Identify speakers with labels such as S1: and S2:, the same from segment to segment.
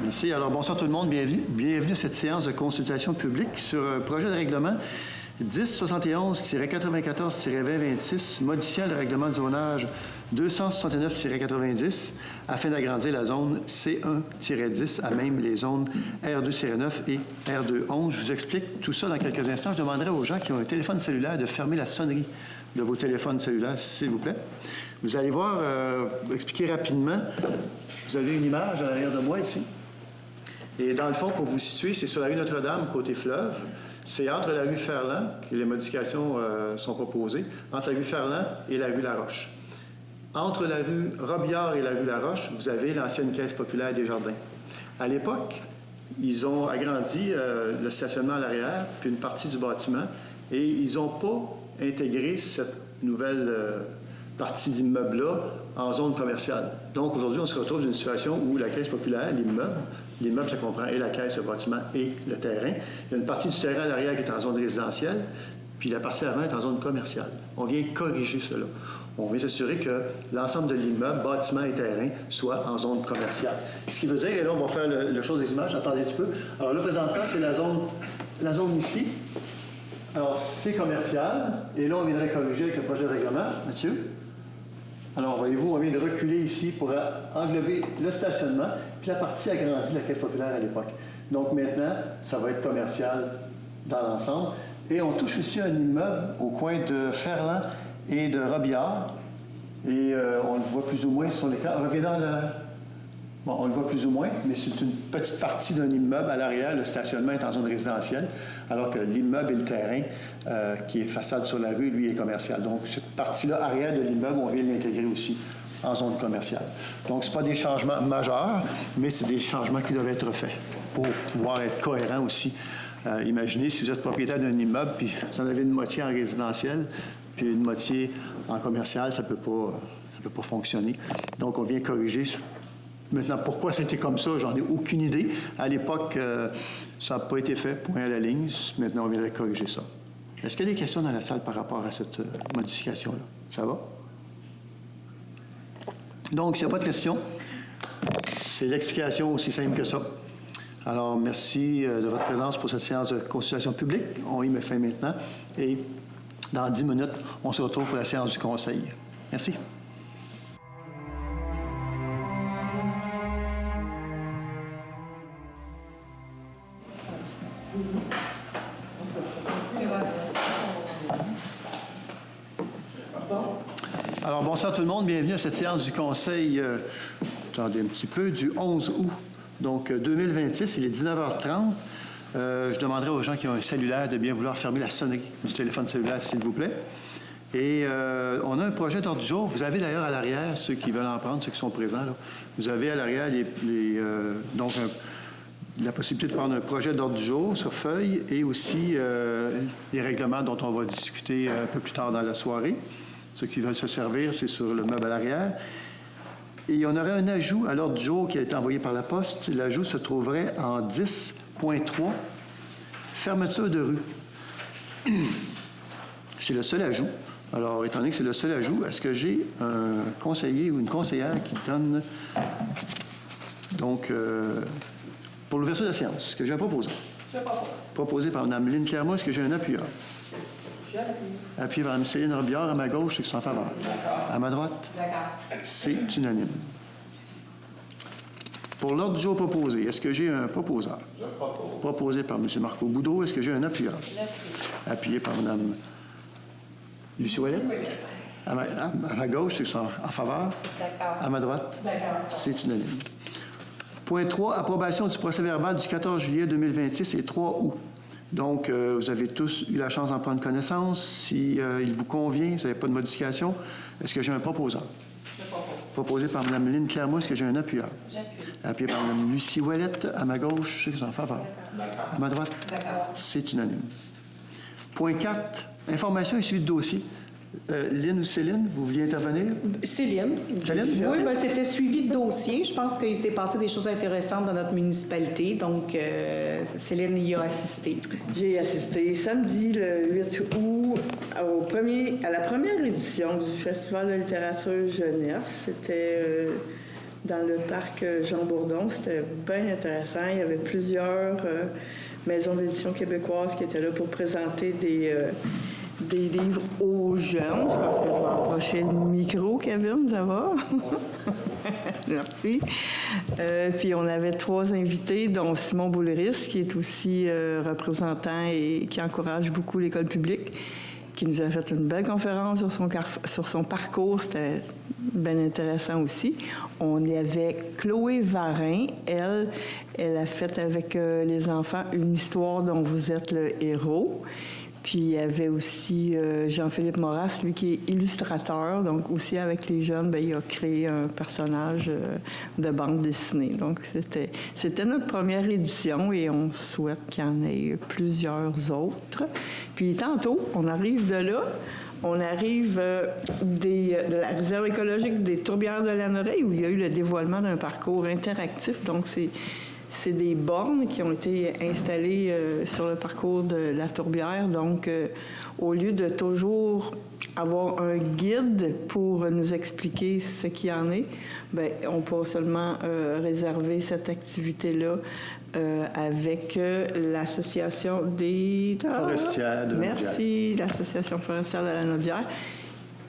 S1: Merci. Alors, bonsoir tout le monde. Bienvenue à cette séance de consultation publique sur un projet de règlement 1071-94-2026, modifiant le règlement de zonage 269-90 afin d'agrandir la zone C1-10 à même les zones R2-9 et R2-11. Je vous explique tout ça dans quelques instants. Je demanderai aux gens qui ont un téléphone cellulaire de fermer la sonnerie de vos téléphones cellulaires, s'il vous plaît. Vous allez voir, expliquer rapidement. Vous avez une image à l'arrière de moi ici. Et dans le fond, pour vous situer, c'est sur la rue Notre-Dame, côté fleuve. C'est entre la rue Ferland que les modifications sont proposées, entre la rue Ferland et la rue Laroche. Entre la rue Robillard et la rue Laroche, vous avez l'ancienne Caisse populaire des Jardins. À l'époque, ils ont agrandi le stationnement à l'arrière, puis une partie du bâtiment, et ils n'ont pas intégré cette nouvelle partie d'immeuble-là en zone commerciale. Donc, aujourd'hui, on se retrouve dans une situation où la Caisse populaire, l'immeuble, ça comprend et la caisse, le bâtiment et le terrain. Il y a une partie du terrain à l'arrière qui est en zone résidentielle, puis la partie avant est en zone commerciale. On vient corriger cela. On vient s'assurer que l'ensemble de l'immeuble, bâtiment et terrain, soit en zone commerciale. Ce qui veut dire, et là, on va faire le chose des images. Attendez un petit peu. Alors là, présentement, c'est la zone ici. Alors, c'est commercial. Et là, on viendrait corriger avec le projet de règlement. Mathieu? Alors, voyez-vous, on vient de reculer ici pour englober le stationnement, puis la partie agrandie de la Caisse populaire à l'époque. Donc maintenant, ça va être commercial dans l'ensemble. Et on touche aussi un immeuble au coin de Ferland et de Robillard. Et on le voit plus ou moins sur l'écran. Revenez dans Bon, on le voit plus ou moins, mais c'est une petite partie d'un immeuble à l'arrière. Le stationnement est en zone résidentielle, alors que l'immeuble et le terrain, qui est façade sur la rue, lui, est commercial. Donc, cette partie-là, arrière de l'immeuble, on vient l'intégrer aussi en zone commerciale. Donc, ce n'est pas des changements majeurs, mais c'est des changements qui doivent être faits pour pouvoir être cohérents aussi. Imaginez si vous êtes propriétaire d'un immeuble, puis vous en avez une moitié en résidentiel, puis une moitié en commercial, ça peut pas fonctionner. Donc, on vient corriger. Maintenant, pourquoi c'était comme ça, j'en ai aucune idée. À l'époque, ça n'a pas été fait, point à la ligne. Maintenant, on viendrait corriger ça. Est-ce qu'il y a des questions dans la salle par rapport à cette modification-là? Ça va? Donc, s'il n'y a pas de questions, c'est l'explication aussi simple que ça. Alors, merci de votre présence pour cette séance de consultation publique. On y met fin maintenant. Et dans 10 minutes, on se retrouve pour la séance du Conseil. Merci. Alors, bonsoir tout le monde. Bienvenue à cette séance du Conseil, attendez un petit peu, du 11 août, donc 2026. Il est 19h30. Je demanderai aux gens qui ont un cellulaire de bien vouloir fermer la sonnerie du téléphone cellulaire, s'il vous plaît. Et on a un projet d'ordre du jour. Vous avez d'ailleurs à l'arrière, ceux qui veulent en prendre, ceux qui sont présents, là, vous avez à l'arrière la possibilité de prendre un projet d'ordre du jour sur feuille et aussi les règlements dont on va discuter un peu plus tard dans la soirée. Ceux qui veulent se servir, c'est sur le meuble à l'arrière. Et on aurait un ajout à l'ordre du jour qui a été envoyé par la poste. L'ajout se trouverait en 10.3, fermeture de rue. C'est le seul ajout. Alors, étant donné que c'est le seul ajout, est-ce que j'ai un conseiller ou une conseillère qui donne, donc, pour l'ouverture de la séance? Est-ce que j'ai un proposant? Je propose. Proposé par Mme Lynne Clermont. Est-ce que j'ai un appuyeur? Appuyé par Mme Céline Robillard à ma gauche, c'est qui sont en faveur. À ma droite? D'accord. C'est unanime. Pour l'ordre du jour proposé, est-ce que j'ai un proposeur? Je propose. Proposé par M. Marco Boudreau. Est-ce que j'ai un appuyeur? Appuyé par Mme Lucie Ouellet. À ma gauche, c'est qui sont en faveur. D'accord. À ma droite? D'accord. C'est unanime. Point 3, approbation du procès-verbal du 14 juillet 2026 et 3 août. Donc, vous avez tous eu la chance d'en prendre connaissance. Si il vous convient, vous n'avez pas de modification, est-ce que j'ai un proposant? Je propose. Proposé par Mme Lynne Clermont. Est-ce que j'ai un appuyeur? J'appuie. Appuyé par Mme Lucie Ouellette. À ma gauche, c'est en faveur. D'accord. À ma droite? D'accord. C'est unanime. Point 4, information et suivi de dossier. Lynne ou Céline, vous vouliez intervenir?
S2: Céline.
S1: Céline?
S2: Oui, bien, c'était suivi de dossier. Je pense qu'il s'est passé des choses intéressantes dans notre municipalité. Donc, Céline y a assisté.
S3: J'ai assisté samedi, le 8 août, à la première édition du Festival de littérature jeunesse. C'était dans le parc Jean Bourdon. C'était bien intéressant. Il y avait plusieurs maisons d'édition québécoises qui étaient là pour présenter des livres aux jeunes. Je pense que je vais approcher le micro, Kevin, ça va? Merci. Puis on avait 3 invités, dont Simon Boulris, qui est aussi représentant et qui encourage beaucoup l'école publique, qui nous a fait une belle conférence sur son parcours. C'était bien intéressant aussi. On y avait Chloé Varin. Elle a fait avec les enfants une histoire dont vous êtes le héros. Puis il y avait aussi Jean-Philippe Maurras, lui qui est illustrateur, donc aussi avec les jeunes, bien, il a créé un personnage de bande dessinée. Donc c'était notre première édition et on souhaite qu'il y en ait plusieurs autres. Puis tantôt, on arrive de là. On arrive de la réserve écologique des Tourbières de Lanneray, où il y a eu le dévoilement d'un parcours interactif. Donc c'est des bornes qui ont été installées sur le parcours de la Tourbière. Donc, au lieu de toujours avoir un guide pour nous expliquer ce qu'il y en est, bien, on peut seulement réserver cette activité-là avec l'association des...
S1: Forestières de la Naudière.
S3: Merci, l'association forestière de la Naudière,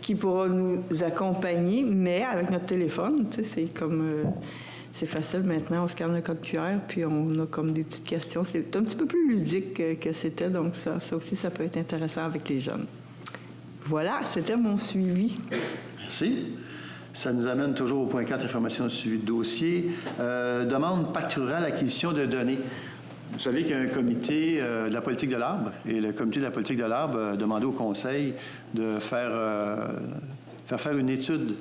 S3: qui pourra nous accompagner, mais avec notre téléphone. Tu sais, c'est comme... c'est facile maintenant, on scanne le code QR, puis on a comme des petites questions. C'est un petit peu plus ludique que c'était, donc ça aussi, ça peut être intéressant avec les jeunes. Voilà, c'était mon suivi.
S1: Merci. Ça nous amène toujours au point 4, information de suivi de dossier. Demande pacte rural, acquisition de données. Vous savez qu'il y a un comité de la politique de l'arbre, et le comité de la politique de l'arbre a demandé au conseil de faire une étude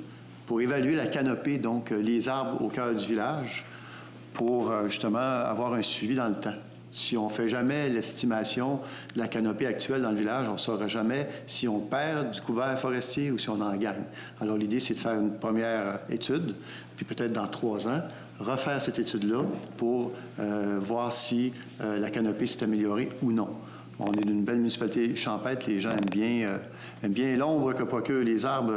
S1: pour évaluer la canopée, donc les arbres au cœur du village, pour justement avoir un suivi dans le temps. Si on ne fait jamais l'estimation de la canopée actuelle dans le village, on ne saura jamais si on perd du couvert forestier ou si on en gagne. Alors l'idée, c'est de faire une première étude, puis peut-être dans 3 ans, refaire cette étude-là pour voir si la canopée s'est améliorée ou non. On est d'une belle municipalité champêtre, les gens aiment bien l'ombre que procurent les arbres,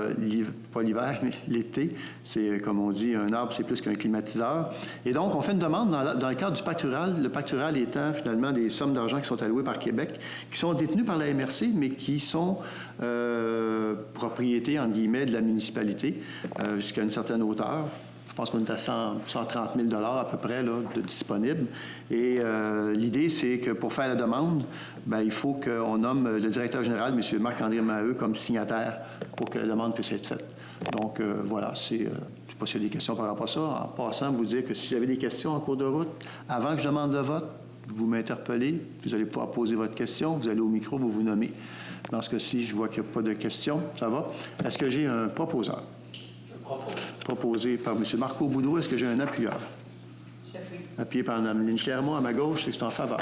S1: pas l'hiver, mais l'été. C'est, comme on dit, un arbre, c'est plus qu'un climatiseur. Et donc, on fait une demande dans le cadre du pacte rural, le pacte rural étant finalement des sommes d'argent qui sont allouées par Québec, qui sont détenues par la MRC, mais qui sont propriété, entre guillemets, de la municipalité jusqu'à une certaine hauteur. Je pense qu'on est à 130 000 $ à peu près là, de disponibles. Et l'idée, c'est que pour faire la demande, bien, il faut qu'on nomme le directeur général, M. Marc-André Maheu, comme signataire pour que la demande puisse être faite. Donc, voilà, je ne sais pas s'il y a des questions par rapport à ça. En passant, vous dire que si vous avez des questions en cours de route, avant que je demande le vote, vous m'interpellez, vous allez pouvoir poser votre question, vous allez au micro, vous vous nommez. Dans ce cas-ci, je vois qu'il n'y a pas de questions. Ça va? Est-ce que j'ai un proposeur? Proposé par M. Marco Boudreau. Est-ce que j'ai un appuyeur? Appuyé par Mme Lynn Clermont. À ma gauche, c'est en faveur.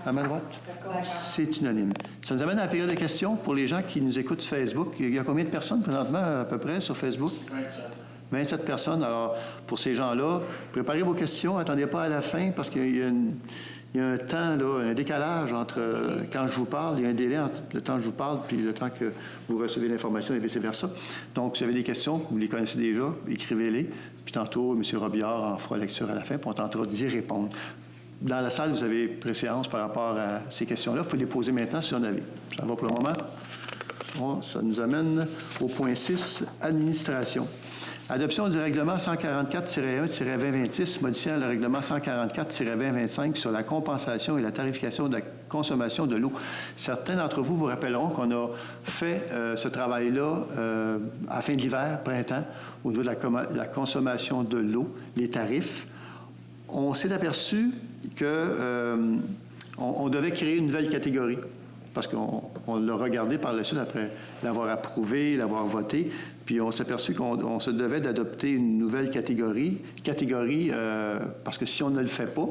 S1: À ma droite? C'est unanime. Ça nous amène à la période de questions pour les gens qui nous écoutent sur Facebook. Il y a combien de personnes présentement, à peu près, sur Facebook? 27 personnes. Alors, pour ces gens-là, préparez vos questions. Attendez pas à la fin parce qu'il y a un temps, là, un décalage entre quand je vous parle, il y a un délai entre le temps que je vous parle puis le temps que vous recevez l'information et vice-versa. Donc, si vous avez des questions, vous les connaissez déjà, écrivez-les. Puis tantôt, M. Robillard en fera lecture à la fin, puis on tentera d'y répondre. Dans la salle, vous avez préséance par rapport à ces questions-là. Vous pouvez les poser maintenant si vous en avez. Ça va pour le moment? Bon, ça nous amène au point 6, administration. Adoption du règlement 144-1-2026, modifiant le règlement 144-2025 sur la compensation et la tarification de la consommation de l'eau. Certains d'entre vous vous rappelleront qu'on a fait ce travail-là à la fin de l'hiver, printemps, au niveau de la consommation de l'eau, les tarifs. On s'est aperçu qu'on devait créer une nouvelle catégorie, parce qu'on l'a regardé par la suite après l'avoir approuvé, l'avoir voté, puis on s'est aperçu qu'on se devait d'adopter une nouvelle catégorie parce que si on ne le fait pas,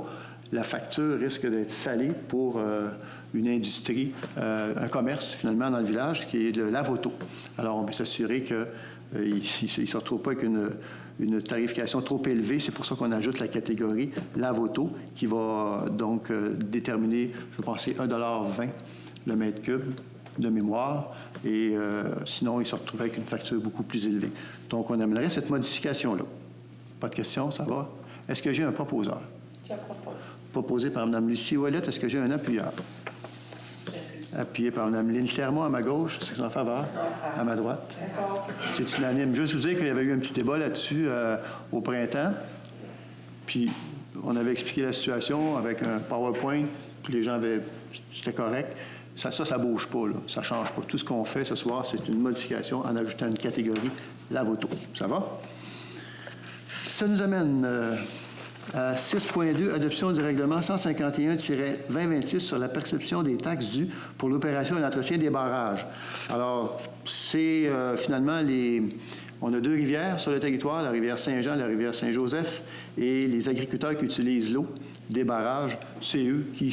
S1: la facture risque d'être salée pour une industrie, un commerce finalement dans le village qui est le lave-auto. Alors on veut s'assurer qu'il ne se retrouve pas avec une tarification trop élevée. C'est pour ça qu'on ajoute la catégorie lave-auto qui va donc déterminer, je pense, 1,20 $ le mètre cube de mémoire, et sinon, il se retrouvait avec une facture beaucoup plus élevée. Donc, on aimerait cette modification-là. Pas de questions, ça va? Est-ce que j'ai un proposeur?
S4: Je propose.
S1: Proposé par Mme Lucie Ouellette. Est-ce que j'ai un appuyeur? Appuyé par Mme Lynne Clermont à ma gauche. C'est en faveur? À ma droite? C'est unanime. Juste vous dire qu'il y avait eu un petit débat là-dessus au printemps. Puis, on avait expliqué la situation avec un PowerPoint. Tous les gens avaient... C'était correct. Ça ne bouge pas, là. Ça ne change pas. Tout ce qu'on fait ce soir, c'est une modification en ajoutant une catégorie, la moto. Ça va? Ça nous amène à 6.2, adoption du règlement 151-2026 sur la perception des taxes dues pour l'opération et l'entretien des barrages. Alors, c'est finalement on a 2 rivières sur le territoire, la rivière Saint-Jean, la rivière Saint-Joseph, et les agriculteurs qui utilisent l'eau des barrages, c'est eux qui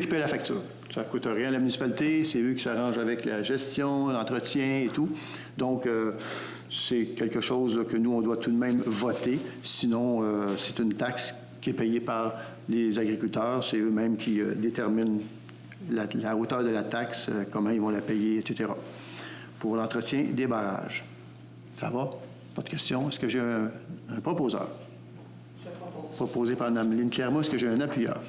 S1: paient la facture. Ça ne coûte rien à la municipalité, c'est eux qui s'arrangent avec la gestion, l'entretien et tout. Donc, c'est quelque chose que nous, on doit tout de même voter. Sinon, c'est une taxe qui est payée par les agriculteurs. C'est eux-mêmes qui déterminent la hauteur de la taxe, comment ils vont la payer, etc. pour l'entretien des barrages. Ça va? Pas de questions. Est-ce que j'ai un proposeur?
S4: Je propose.
S1: Proposé par Mme Lynne Clermont. Est-ce que j'ai un appuyeur?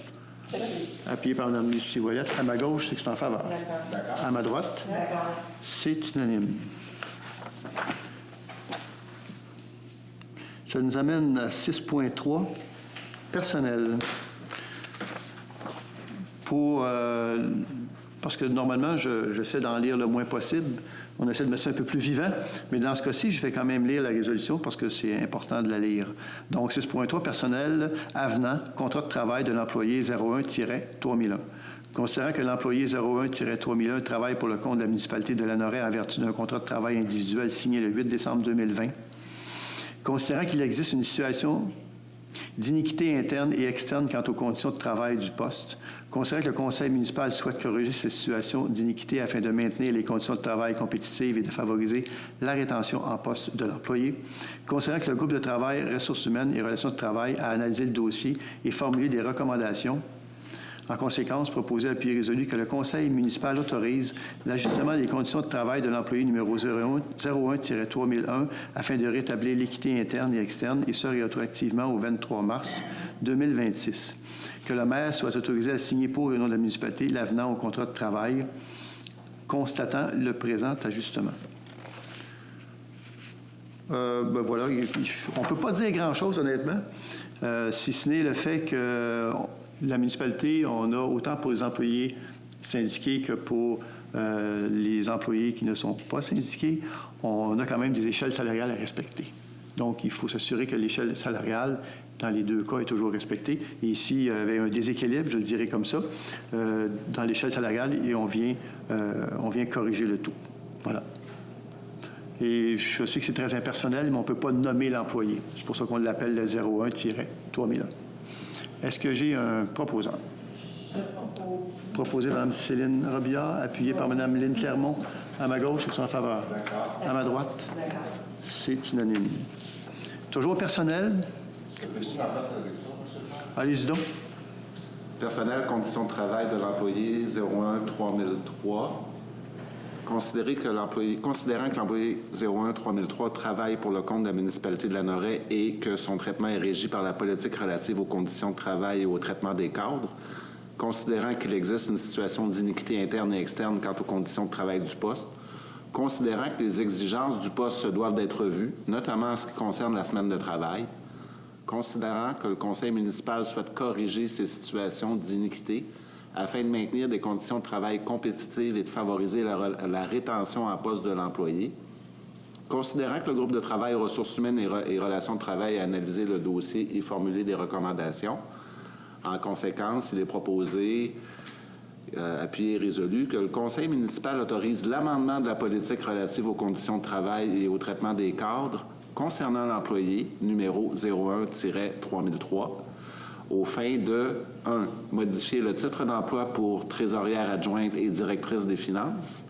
S1: Appuyé par Mme Lucie Ouellette. À ma gauche, c'est que c'est en faveur.
S4: D'accord.
S1: À ma droite,
S4: D'accord.
S1: c'est unanime. Ça nous amène à 6.3, personnel. Parce que normalement, j'essaie d'en lire le moins possible. On essaie de mettre ça un peu plus vivant, mais dans ce cas-ci, je vais quand même lire la résolution parce que c'est important de la lire. Donc, 6.3, personnel, avenant, contrat de travail de l'employé 01-3001. Considérant que l'employé 01-3001 travaille pour le compte de la municipalité de Lanoraie en vertu d'un contrat de travail individuel signé le 8 décembre 2020, considérant qu'il existe une situation d'iniquité interne et externe quant aux conditions de travail du poste, considérant que le conseil municipal souhaite corriger cette situation d'iniquité afin de maintenir les conditions de travail compétitives et de favoriser la rétention en poste de l'employé, considérant que le groupe de travail ressources humaines et relations de travail a analysé le dossier et formulé des recommandations. En conséquence, proposé à l'appui résolu que le conseil municipal autorise l'ajustement des conditions de travail de l'employé numéro 01-3001 afin de rétablir l'équité interne et externe, et ce rétroactivement au 23 mars 2026. Que le maire soit autorisé à signer pour le nom de la municipalité l'avenant au contrat de travail constatant le présent ajustement. Voilà, on ne peut pas dire grand-chose, honnêtement, si ce n'est le fait que la municipalité, on a autant pour les employés syndiqués que pour les employés qui ne sont pas syndiqués, on a quand même des échelles salariales à respecter. Donc, il faut s'assurer que l'échelle salariale, dans les 2 cas, est toujours respectée. Et ici, il y avait un déséquilibre, je le dirais comme ça, dans l'échelle salariale, et on vient corriger le tout. Voilà. Et je sais que c'est très impersonnel, mais on ne peut pas nommer l'employé. C'est pour ça qu'on l'appelle le 01-3001. Est-ce que j'ai un proposeur? Proposé par Mme Céline Robillard, appuyé par Mme Lynne Clermont. À ma gauche, c'est en faveur. À ma droite, c'est unanime. Toujours personnel. Allez-y donc.
S5: Personnel, conditions de travail de l'employé 01-3003. Considérant que l'employé 01-3003 travaille pour le compte de la municipalité de Lanoraie et que son traitement est régi par la politique relative aux conditions de travail et au traitement des cadres, considérant qu'il existe une situation d'iniquité interne et externe quant aux conditions de travail du poste, considérant que les exigences du poste se doivent d'être revues, notamment en ce qui concerne la semaine de travail, considérant que le conseil municipal souhaite corriger ces situations d'iniquité afin de maintenir des conditions de travail compétitives et de favoriser la rétention en poste de l'employé. Considérant que le groupe de travail ressources humaines et relations de travail a analysé le dossier et formulé des recommandations, en conséquence, il est proposé, appuyé et résolu, que le conseil municipal autorise l'amendement de la politique relative aux conditions de travail et au traitement des cadres concernant l'employé numéro 01-3003, aux fins de 1. Modifier le titre d'emploi pour trésorière adjointe et directrice des finances.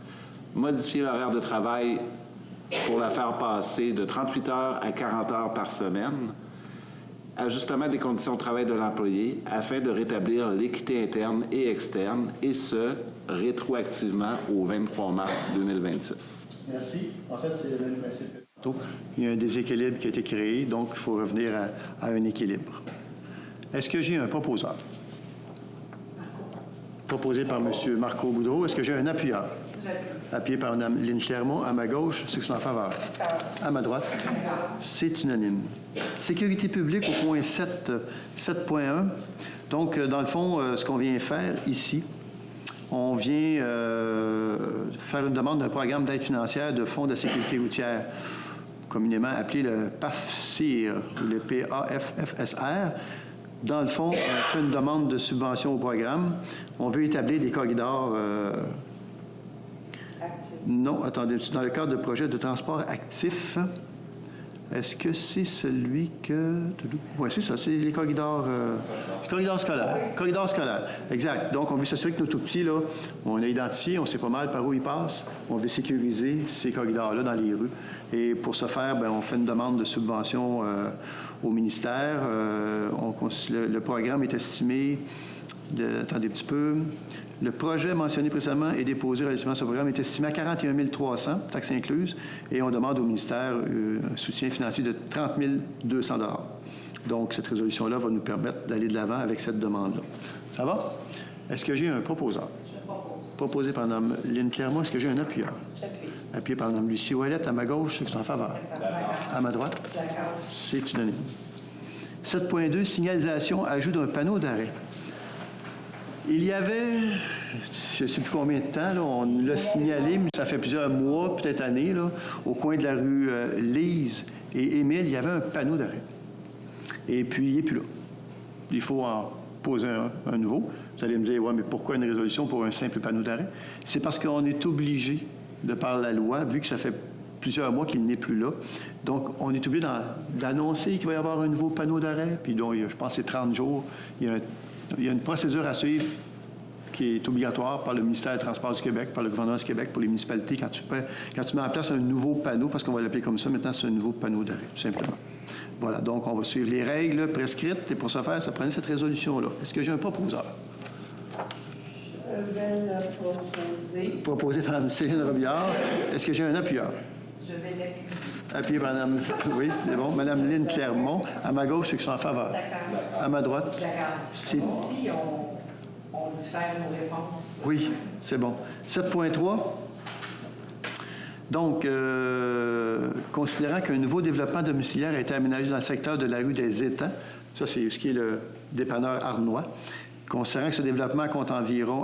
S5: Modifier l'horaire de travail pour la faire passer de 38 heures à 40 heures par semaine. Ajustement des conditions de travail de l'employé afin de rétablir l'équité interne et externe, et ce, rétroactivement au 23 mars 2026.
S1: Merci. En fait, c'est le même principe. Il y a un déséquilibre qui a été créé, donc il faut revenir à un équilibre. Est-ce que j'ai un proposeur? Proposé par M. Marco Boudreau. Est-ce que j'ai un appuyeur? Appuyé par Mme Lynne Clermont. À ma gauche, ceux qui sont en faveur. À ma droite. C'est unanime. Sécurité publique au point 7.1. Donc, dans le fond, ce qu'on vient faire ici, on vient faire une demande d'un programme d'aide financière de Fonds de sécurité routière, communément appelé le PAFSIR, ou le PAFFSR. Dans le fond, on fait une demande de subvention au programme. On veut établir des corridors... Non, attendez, dans le cadre de projet de transport actif, est-ce que c'est celui que... Oui, c'est ça, c'est les corridors scolaires. Corridors scolaires, exact. Donc, on veut s'assurer que nos tout-petits, là, on a identifié, on sait pas mal par où ils passent. On veut sécuriser ces corridors-là dans les rues. Et pour ce faire, bien, on fait une demande de subvention au ministère. Le programme est estimé... attendez un petit peu... Le projet mentionné précédemment et déposé relativement à ce programme est estimé à 41 300, taxes incluses, et on demande au ministère un soutien financier de 30 200 $. Donc, cette résolution-là va nous permettre d'aller de l'avant avec cette demande-là. Ça va? Est-ce que j'ai un proposeur?
S4: Je propose.
S1: Proposé par Mme Lynne Clermont. Est-ce que j'ai un appuyeur?
S4: J'appuie.
S1: Appuyé par Mme Lucie Ouellette. À ma gauche, ceux qui sont en faveur. À ma droite?
S4: D'accord.
S1: C'est unanime. 7.2, signalisation, ajout d'un panneau d'arrêt. Il y avait, je ne sais plus combien de temps, là, on l'a signalé, mais ça fait plusieurs mois, peut-être années, là, au coin de la rue Lise et Émile, il y avait un panneau d'arrêt. Et puis, il n'est plus là. Il faut en poser un nouveau. Vous allez me dire, ouais, mais pourquoi une résolution pour un simple panneau d'arrêt? C'est parce qu'on est obligé, de par la loi, vu que ça fait plusieurs mois qu'il n'est plus là. Donc, on est obligé d'annoncer qu'il va y avoir un nouveau panneau d'arrêt. Puis, donc, je pense que c'est 30 jours. Il y a une procédure à suivre qui est obligatoire par le ministère des Transports du Québec, par le gouvernement du Québec, pour les municipalités, quand tu mets en place un nouveau panneau, parce qu'on va l'appeler comme ça, maintenant, c'est un nouveau panneau d'arrêt, tout simplement. Voilà, donc on va suivre les règles prescrites, et pour ce faire, ça prenait cette résolution-là. Est-ce que j'ai un proposeur?
S4: Je vais le proposer.
S1: Proposé par Mme Céline Robillard. Est-ce que j'ai un appuyeur?
S4: Je vais l'appuyer.
S1: Appuyé par Mme... Oui, c'est bon. Mme Lynne Clermont. À ma gauche, ceux qui sont en faveur.
S4: D'accord.
S1: À ma droite.
S4: D'accord.
S1: C'est...
S4: Nous aussi, on diffère nos réponses.
S1: Oui, c'est bon. 7.3. Donc, considérant qu'un nouveau développement domiciliaire a été aménagé dans le secteur de la rue des Étangs, ça, c'est ce qui est le dépanneur Arnois, considérant que ce développement compte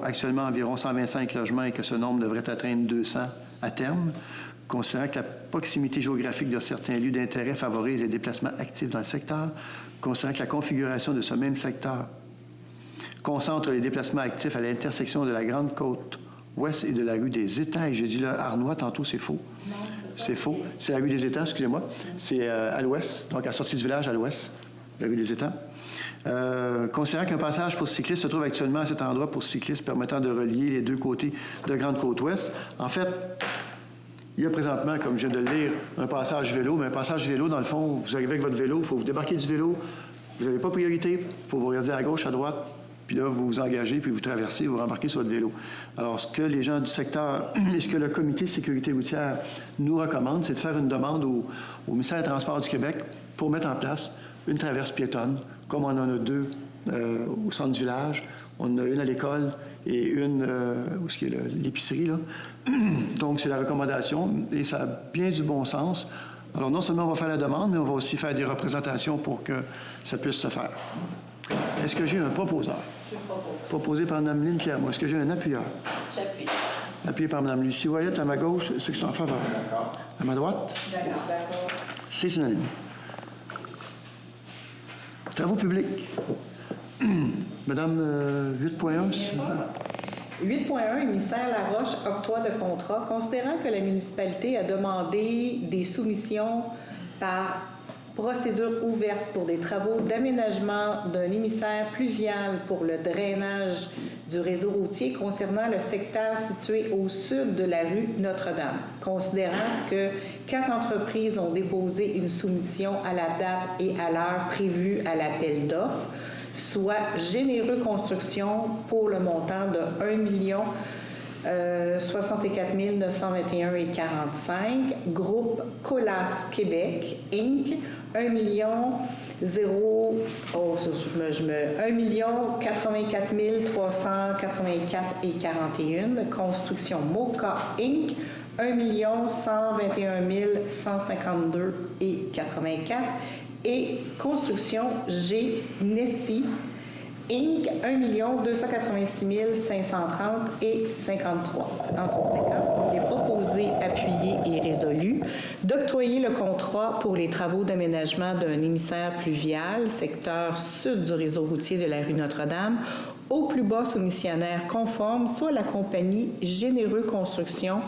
S1: actuellement environ 125 logements et que ce nombre devrait atteindre 200 à terme, considérant que la proximité géographique de certains lieux d'intérêt favorise les déplacements actifs dans le secteur, considérant que la configuration de ce même secteur concentre les déplacements actifs à l'intersection de la Grande Côte Ouest et de la rue des Étangs. Et j'ai dit là, Arnois, tantôt, c'est faux.
S4: Non, c'est ça.
S1: C'est faux. C'est la rue des Étangs, excusez-moi. C'est à l'ouest, donc à la sortie du village à l'ouest, la rue des Étangs. Considérant qu'un passage pour cyclistes se trouve actuellement à cet endroit pour cyclistes permettant de relier les deux côtés de Grande Côte-Ouest, en fait, il y a présentement, comme je viens de le lire, un passage vélo, mais un passage vélo, dans le fond, vous arrivez avec votre vélo, il faut vous débarquer du vélo, vous n'avez pas priorité, il faut vous regarder à gauche, à droite, puis là, vous vous engagez, puis vous traversez, vous rembarquez sur votre vélo. Alors, ce que les gens du secteur et ce que le Comité de sécurité routière nous recommande, c'est de faire une demande au ministère des Transports du Québec pour mettre en place une traverse piétonne, comme on en a deux au centre du village. On en a une à l'école et une où est-ce qu'il y a l'épicerie, là. Donc, c'est la recommandation et ça a bien du bon sens. Alors, non seulement on va faire la demande, mais on va aussi faire des représentations pour que ça puisse se faire. Est-ce que j'ai un proposeur?
S4: Je propose.
S1: Proposé par Mme Lynne Clermont. Est-ce que j'ai un appuyeur?
S4: J'appuie.
S1: Appuyé par Mme Lucie Ouellette. À ma gauche, ceux qui sont en faveur. À ma droite,
S4: D'accord.
S1: c'est unanime. Travaux publics. Madame 8.1, s'il vous plaît.
S2: 8.1, émissaire Laroche, octroi de contrat. Considérant que la municipalité a demandé des soumissions par procédure ouverte pour des travaux d'aménagement d'un émissaire pluvial pour le drainage du réseau routier concernant le secteur situé au sud de la rue Notre-Dame. Considérant que 4 entreprises ont déposé une soumission à la date et à l'heure prévue à l'appel d'offres, soit Généreux Construction pour le montant de 1 64 921,45. Groupe Colas Québec, Inc., 1 84 384,41. Construction Moka, Inc., 1 121 152,84. Et Construction G. Nessie, Inc., 1 286 530,53. En conséquence, il est proposé, appuyé et résolu d'octroyer le contrat pour les travaux d'aménagement d'un émissaire pluvial, secteur sud du réseau routier de la rue Notre-Dame, au plus bas soumissionnaire conforme, soit la compagnie Généreux Construction,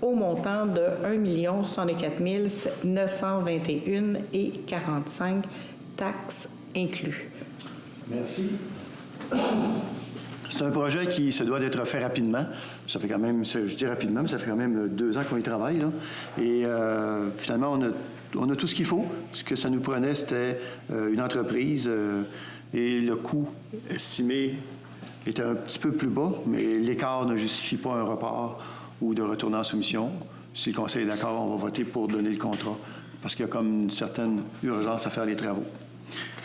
S2: au montant de 1 64 921,45, taxes inclus.
S1: Merci. C'est un projet qui se doit d'être fait rapidement. Ça fait quand même, je dis rapidement, mais ça fait quand même 2 ans qu'on y travaille, là. Et finalement, on a tout ce qu'il faut. Ce que ça nous prenait, c'était une entreprise et le coût estimé était un petit peu plus bas, mais l'écart ne justifie pas un report ou de retourner en soumission. Si le conseil est d'accord, on va voter pour donner le contrat parce qu'il y a comme une certaine urgence à faire les travaux.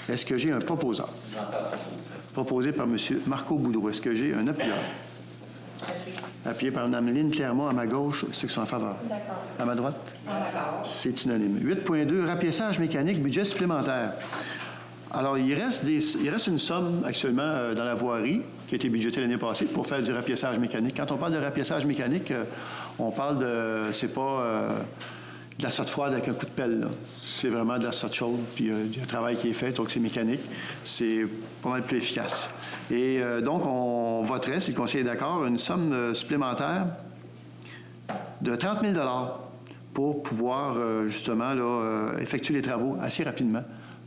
S1: Est-ce que j'ai un proposeur? Proposé par M. Marco Boudreau. Est-ce que j'ai un appuyeur? Appuyé par Mme Lynne Clermont à ma gauche, ceux qui sont en faveur.
S4: D'accord.
S1: À ma droite?
S4: D'accord.
S1: C'est unanime. 8.2, rapiessage mécanique, budget supplémentaire. Alors, il reste une somme actuellement dans la voirie qui a été budgétée l'année passée pour faire du rapiessage mécanique. Quand on parle de rapiessage mécanique, on parle de... c'est pas... de la sotte froide avec un coup de pelle, là. C'est vraiment de la sotte chaude, puis il y a un travail qui est fait, donc c'est mécanique. C'est pas mal plus efficace. Et donc, on voterait, si le conseil est d'accord, une somme supplémentaire de 30 000 $ pour pouvoir, justement, là, effectuer les travaux assez rapidement.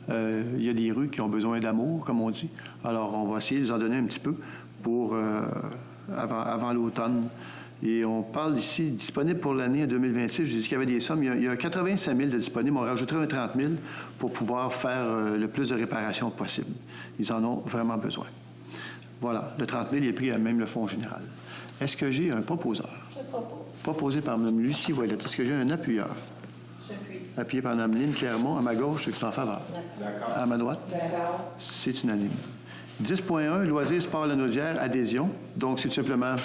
S1: Il y a des rues qui ont besoin d'amour, comme on dit. Alors, on va essayer de les en donner un petit peu pour avant l'automne. Et on parle ici disponible pour l'année 2026. Je dis qu'il y avait des sommes. Il y a 85 000 de disponibles. On rajouterait un 30 000 pour pouvoir faire le plus de réparations possible. Ils en ont vraiment besoin. Voilà. Le 30 000 il est pris à même le fonds général. Est-ce que j'ai un proposeur?
S4: Je propose.
S1: Proposé par Mme Lucie Ouellette. Est-ce que j'ai un appuyeur?
S4: J'appuie.
S1: Appuyé par Mme Lynne Clermont. À ma gauche, ceux qui sont en faveur.
S4: D'accord.
S1: À ma droite?
S4: D'accord.
S1: C'est unanime. 10.1, loisirs, sport, Lanaudière, adhésion. Donc, c'est tout simplement...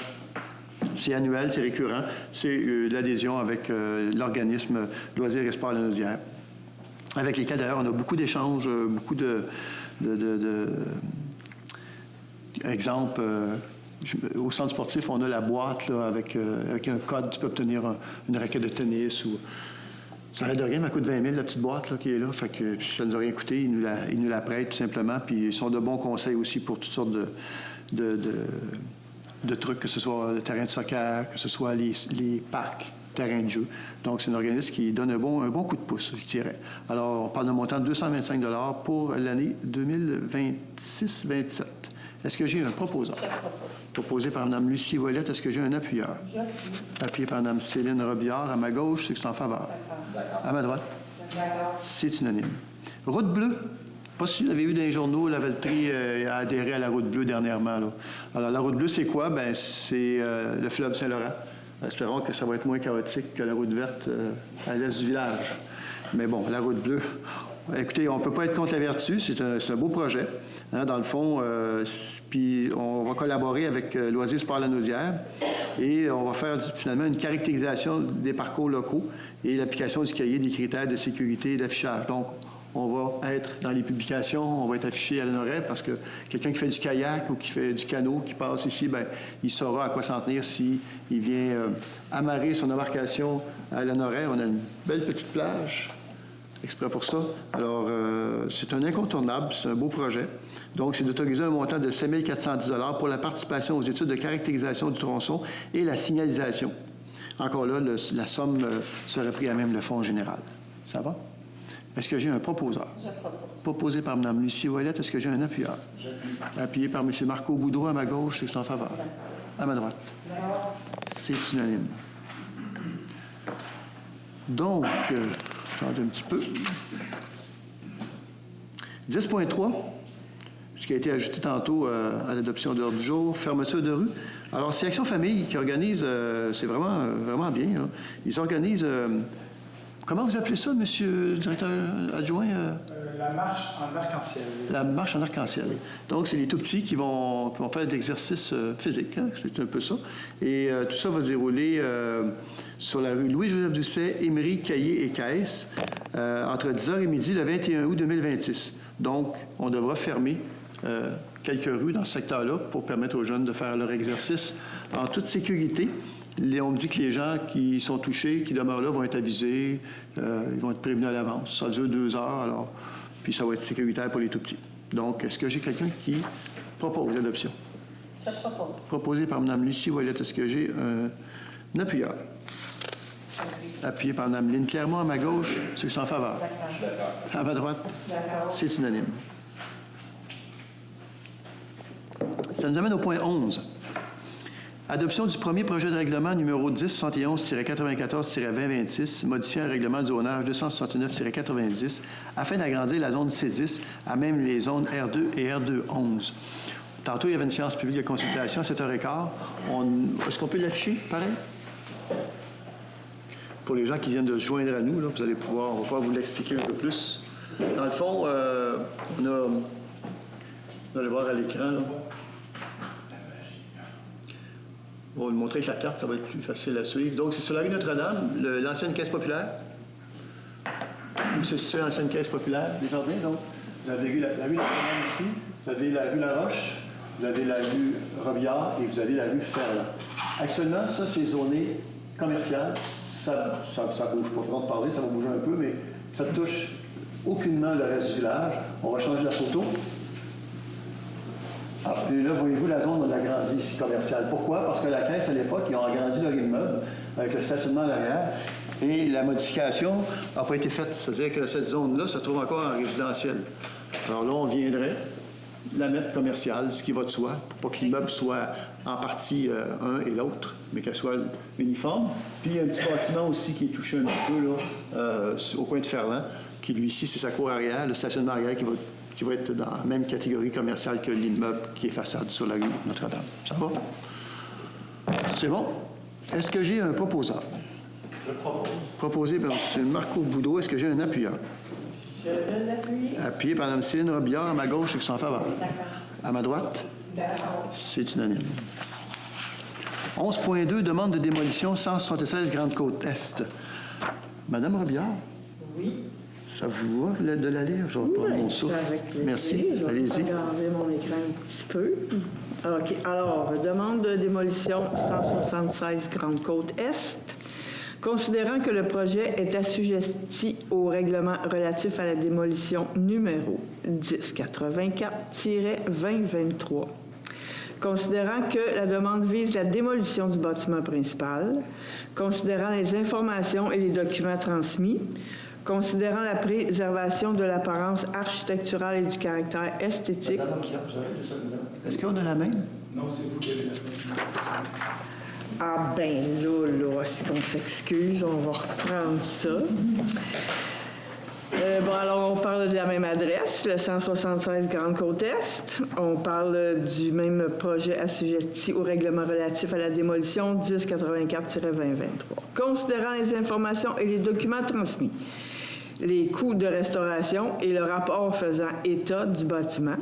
S1: C'est annuel, c'est récurrent. C'est l'adhésion avec l'organisme Loisirs et Sport Lanaudière, avec lesquels, d'ailleurs, on a beaucoup d'échanges, beaucoup exemple, au centre sportif, on a la boîte là, avec un code. Tu peux obtenir une raquette de tennis ou... Ça n'arrête de rien, mais elle coûte 20 000, la petite boîte là, qui est là. Fait que ça ne nous a rien coûté. Ils nous la prêtent tout simplement. Puis ils sont de bons conseils aussi pour toutes sortes de trucs, que ce soit le terrain de soccer, que ce soit les parcs, terrains de jeu. Donc, c'est un organisme qui donne un bon coup de pouce, je dirais. Alors, on parle d'un montant de 225 $ pour l'année 2026-27. Est-ce que j'ai un proposeur? Proposé par Mme Lucie Ouellette. Est-ce que j'ai un appuyeur? Appuyé par Mme Céline Robillard. À ma gauche, c'est que c'est en faveur. À ma droite? C'est unanime. Route bleue. Pas si vous avez vu dans les journaux, la Valtrie a adhéré à la Route bleue dernièrement, là. Alors, la Route bleue, c'est quoi? Bien, c'est le fleuve Saint-Laurent. Espérons que ça va être moins chaotique que la Route verte à l'est du village. Mais bon, la Route bleue, écoutez, on ne peut pas être contre la vertu. C'est un beau projet. Hein, dans le fond, puis on va collaborer avec Loisirs Sport Lanaudière et on va faire finalement une caractérisation des parcours locaux et l'application du cahier des critères de sécurité et d'affichage. Donc, on va être dans les publications, on va être affiché à Lanoraie parce que quelqu'un qui fait du kayak ou qui fait du canot, qui passe ici, bien, il saura à quoi s'en tenir s'il vient amarrer son embarcation à Lanoraie. On a une belle petite plage exprès pour ça. Alors, c'est un incontournable, c'est un beau projet. Donc, c'est d'autoriser un montant de 7 410 $ pour la participation aux études de caractérisation du tronçon et la signalisation. Encore là, la somme serait prise à même le fonds général. Ça va? Est-ce que j'ai un proposeur?
S4: Je propose.
S1: Proposé par Mme Lucie Ouellette. Est-ce que j'ai un appuyeur?
S4: J'appuie.
S1: Appuyé par M. Marco Boudreau à ma gauche, c'est en faveur. À ma droite. C'est unanime. Donc, attendez un petit peu. 10.3. ce qui a été ajouté tantôt à l'adoption de l'ordre du jour, fermeture de rue. Alors, c'est Action Famille qui organise, c'est vraiment, vraiment bien. Là. Ils organisent, comment vous appelez ça, monsieur le directeur adjoint?
S6: La marche en arc-en-ciel.
S1: La marche en arc-en-ciel. Donc, c'est les tout-petits qui vont faire de l'exercice physique. Hein? C'est un peu ça. Et tout ça va se dérouler sur la rue Louis-Joseph Doucet, Émery, Caillé et Caisse entre 10h et midi le 21 août 2026. Donc, on devra fermer quelques rues dans ce secteur-là pour permettre aux jeunes de faire leur exercice en toute sécurité. On me dit que les gens qui sont touchés, qui demeurent là, vont être avisés, ils vont être prévenus à l'avance. Ça dure 2 heures, alors, puis ça va être sécuritaire pour les tout-petits. Donc, est-ce que j'ai quelqu'un qui propose l'adoption?
S2: Je propose.
S1: Proposé par Mme Lucie Ouellette. Est-ce que j'ai un appuyeur? Appuyé par Mme Lynne Clermont à ma gauche. Ceux qui sont en faveur. À ma droite. C'est unanime. Ça nous amène au point 11. Adoption du premier projet de règlement numéro 1071-94-2026, modifiant le règlement du zonage 269-90 afin d'agrandir la zone C10 à même les zones R2 et R2-11. Tantôt, il y avait une séance publique de consultation à 7h15. Est-ce qu'on peut l'afficher, pareil? Pour les gens qui viennent de se joindre à nous, là, on va pouvoir vous l'expliquer un peu plus. Dans le fond, on va le voir à l'écran, là. On va vous montrer avec la carte, ça va être plus facile à suivre. Donc, c'est sur la rue Notre-Dame, l'ancienne caisse populaire. Où se situe l'ancienne caisse populaire des Jardins, donc. Vous avez la rue Notre-Dame ici, vous avez la rue Laroche, vous avez la rue Robillard et vous avez la rue Ferland. Actuellement, ça, c'est zoné commercial. Ça bouge pas. Pour parler, ça va bouger un peu, mais ça ne touche aucunement le reste du village. On va changer la photo. Ah, puis là, voyez-vous, la zone, on l'a agrandie ici, commerciale. Pourquoi? Parce que la caisse, à l'époque, ils ont agrandi leur immeuble avec le stationnement à l'arrière et la modification n'a pas été faite. C'est-à-dire que cette zone-là se trouve encore en résidentiel. Alors là, on viendrait la mettre commerciale, ce qui va de soi, pour pas que l'immeuble soit en partie un et l'autre, mais qu'elle soit uniforme. Puis il y a un petit bâtiment aussi qui est touché un petit peu là, au coin de Ferland, qui lui ici, c'est sa cour arrière, le stationnement arrière qui va être dans la même catégorie commerciale que l'immeuble qui est façade sur la rue Notre-Dame. Ça va? C'est bon? Est-ce que j'ai un proposeur?
S6: Je propose.
S1: Proposé par M. Marco Boudreau. Est-ce que j'ai un appuyeur?
S4: Je donne appui.
S1: Appuyé par Mme Céline Robillard à ma gauche et qui sont en faveur.
S4: D'accord.
S1: À ma droite?
S4: D'accord.
S1: C'est unanime. 11.2, demande de démolition 176 Grande-Côte-Est. Madame Robillard?
S4: Oui.
S1: Ça vous va de la lire? Je vais prendre mon souffle. Merci. Allez-y.
S3: Je vais regarder mon écran un petit peu. OK. Alors, demande de démolition 176 Grande-Côte-Est. Considérant que le projet est assujetti au règlement relatif à la démolition numéro 1084-2023. Considérant que la demande vise la démolition du bâtiment principal, considérant les informations et les documents transmis, considérant la préservation de l'apparence architecturale et du caractère esthétique.
S1: Est-ce qu'on a la même?
S6: Non, c'est vous qui avez la main.
S3: Ah ben là, est-ce qu'on s'excuse? On va reprendre ça. Bon, alors, on parle de la même adresse, le 176 Grande-Côte-Est. On parle du même projet assujetti au règlement relatif à la démolition 1084-2023. Considérant les informations et les documents transmis, les coûts de restauration et le rapport faisant état du bâtiment,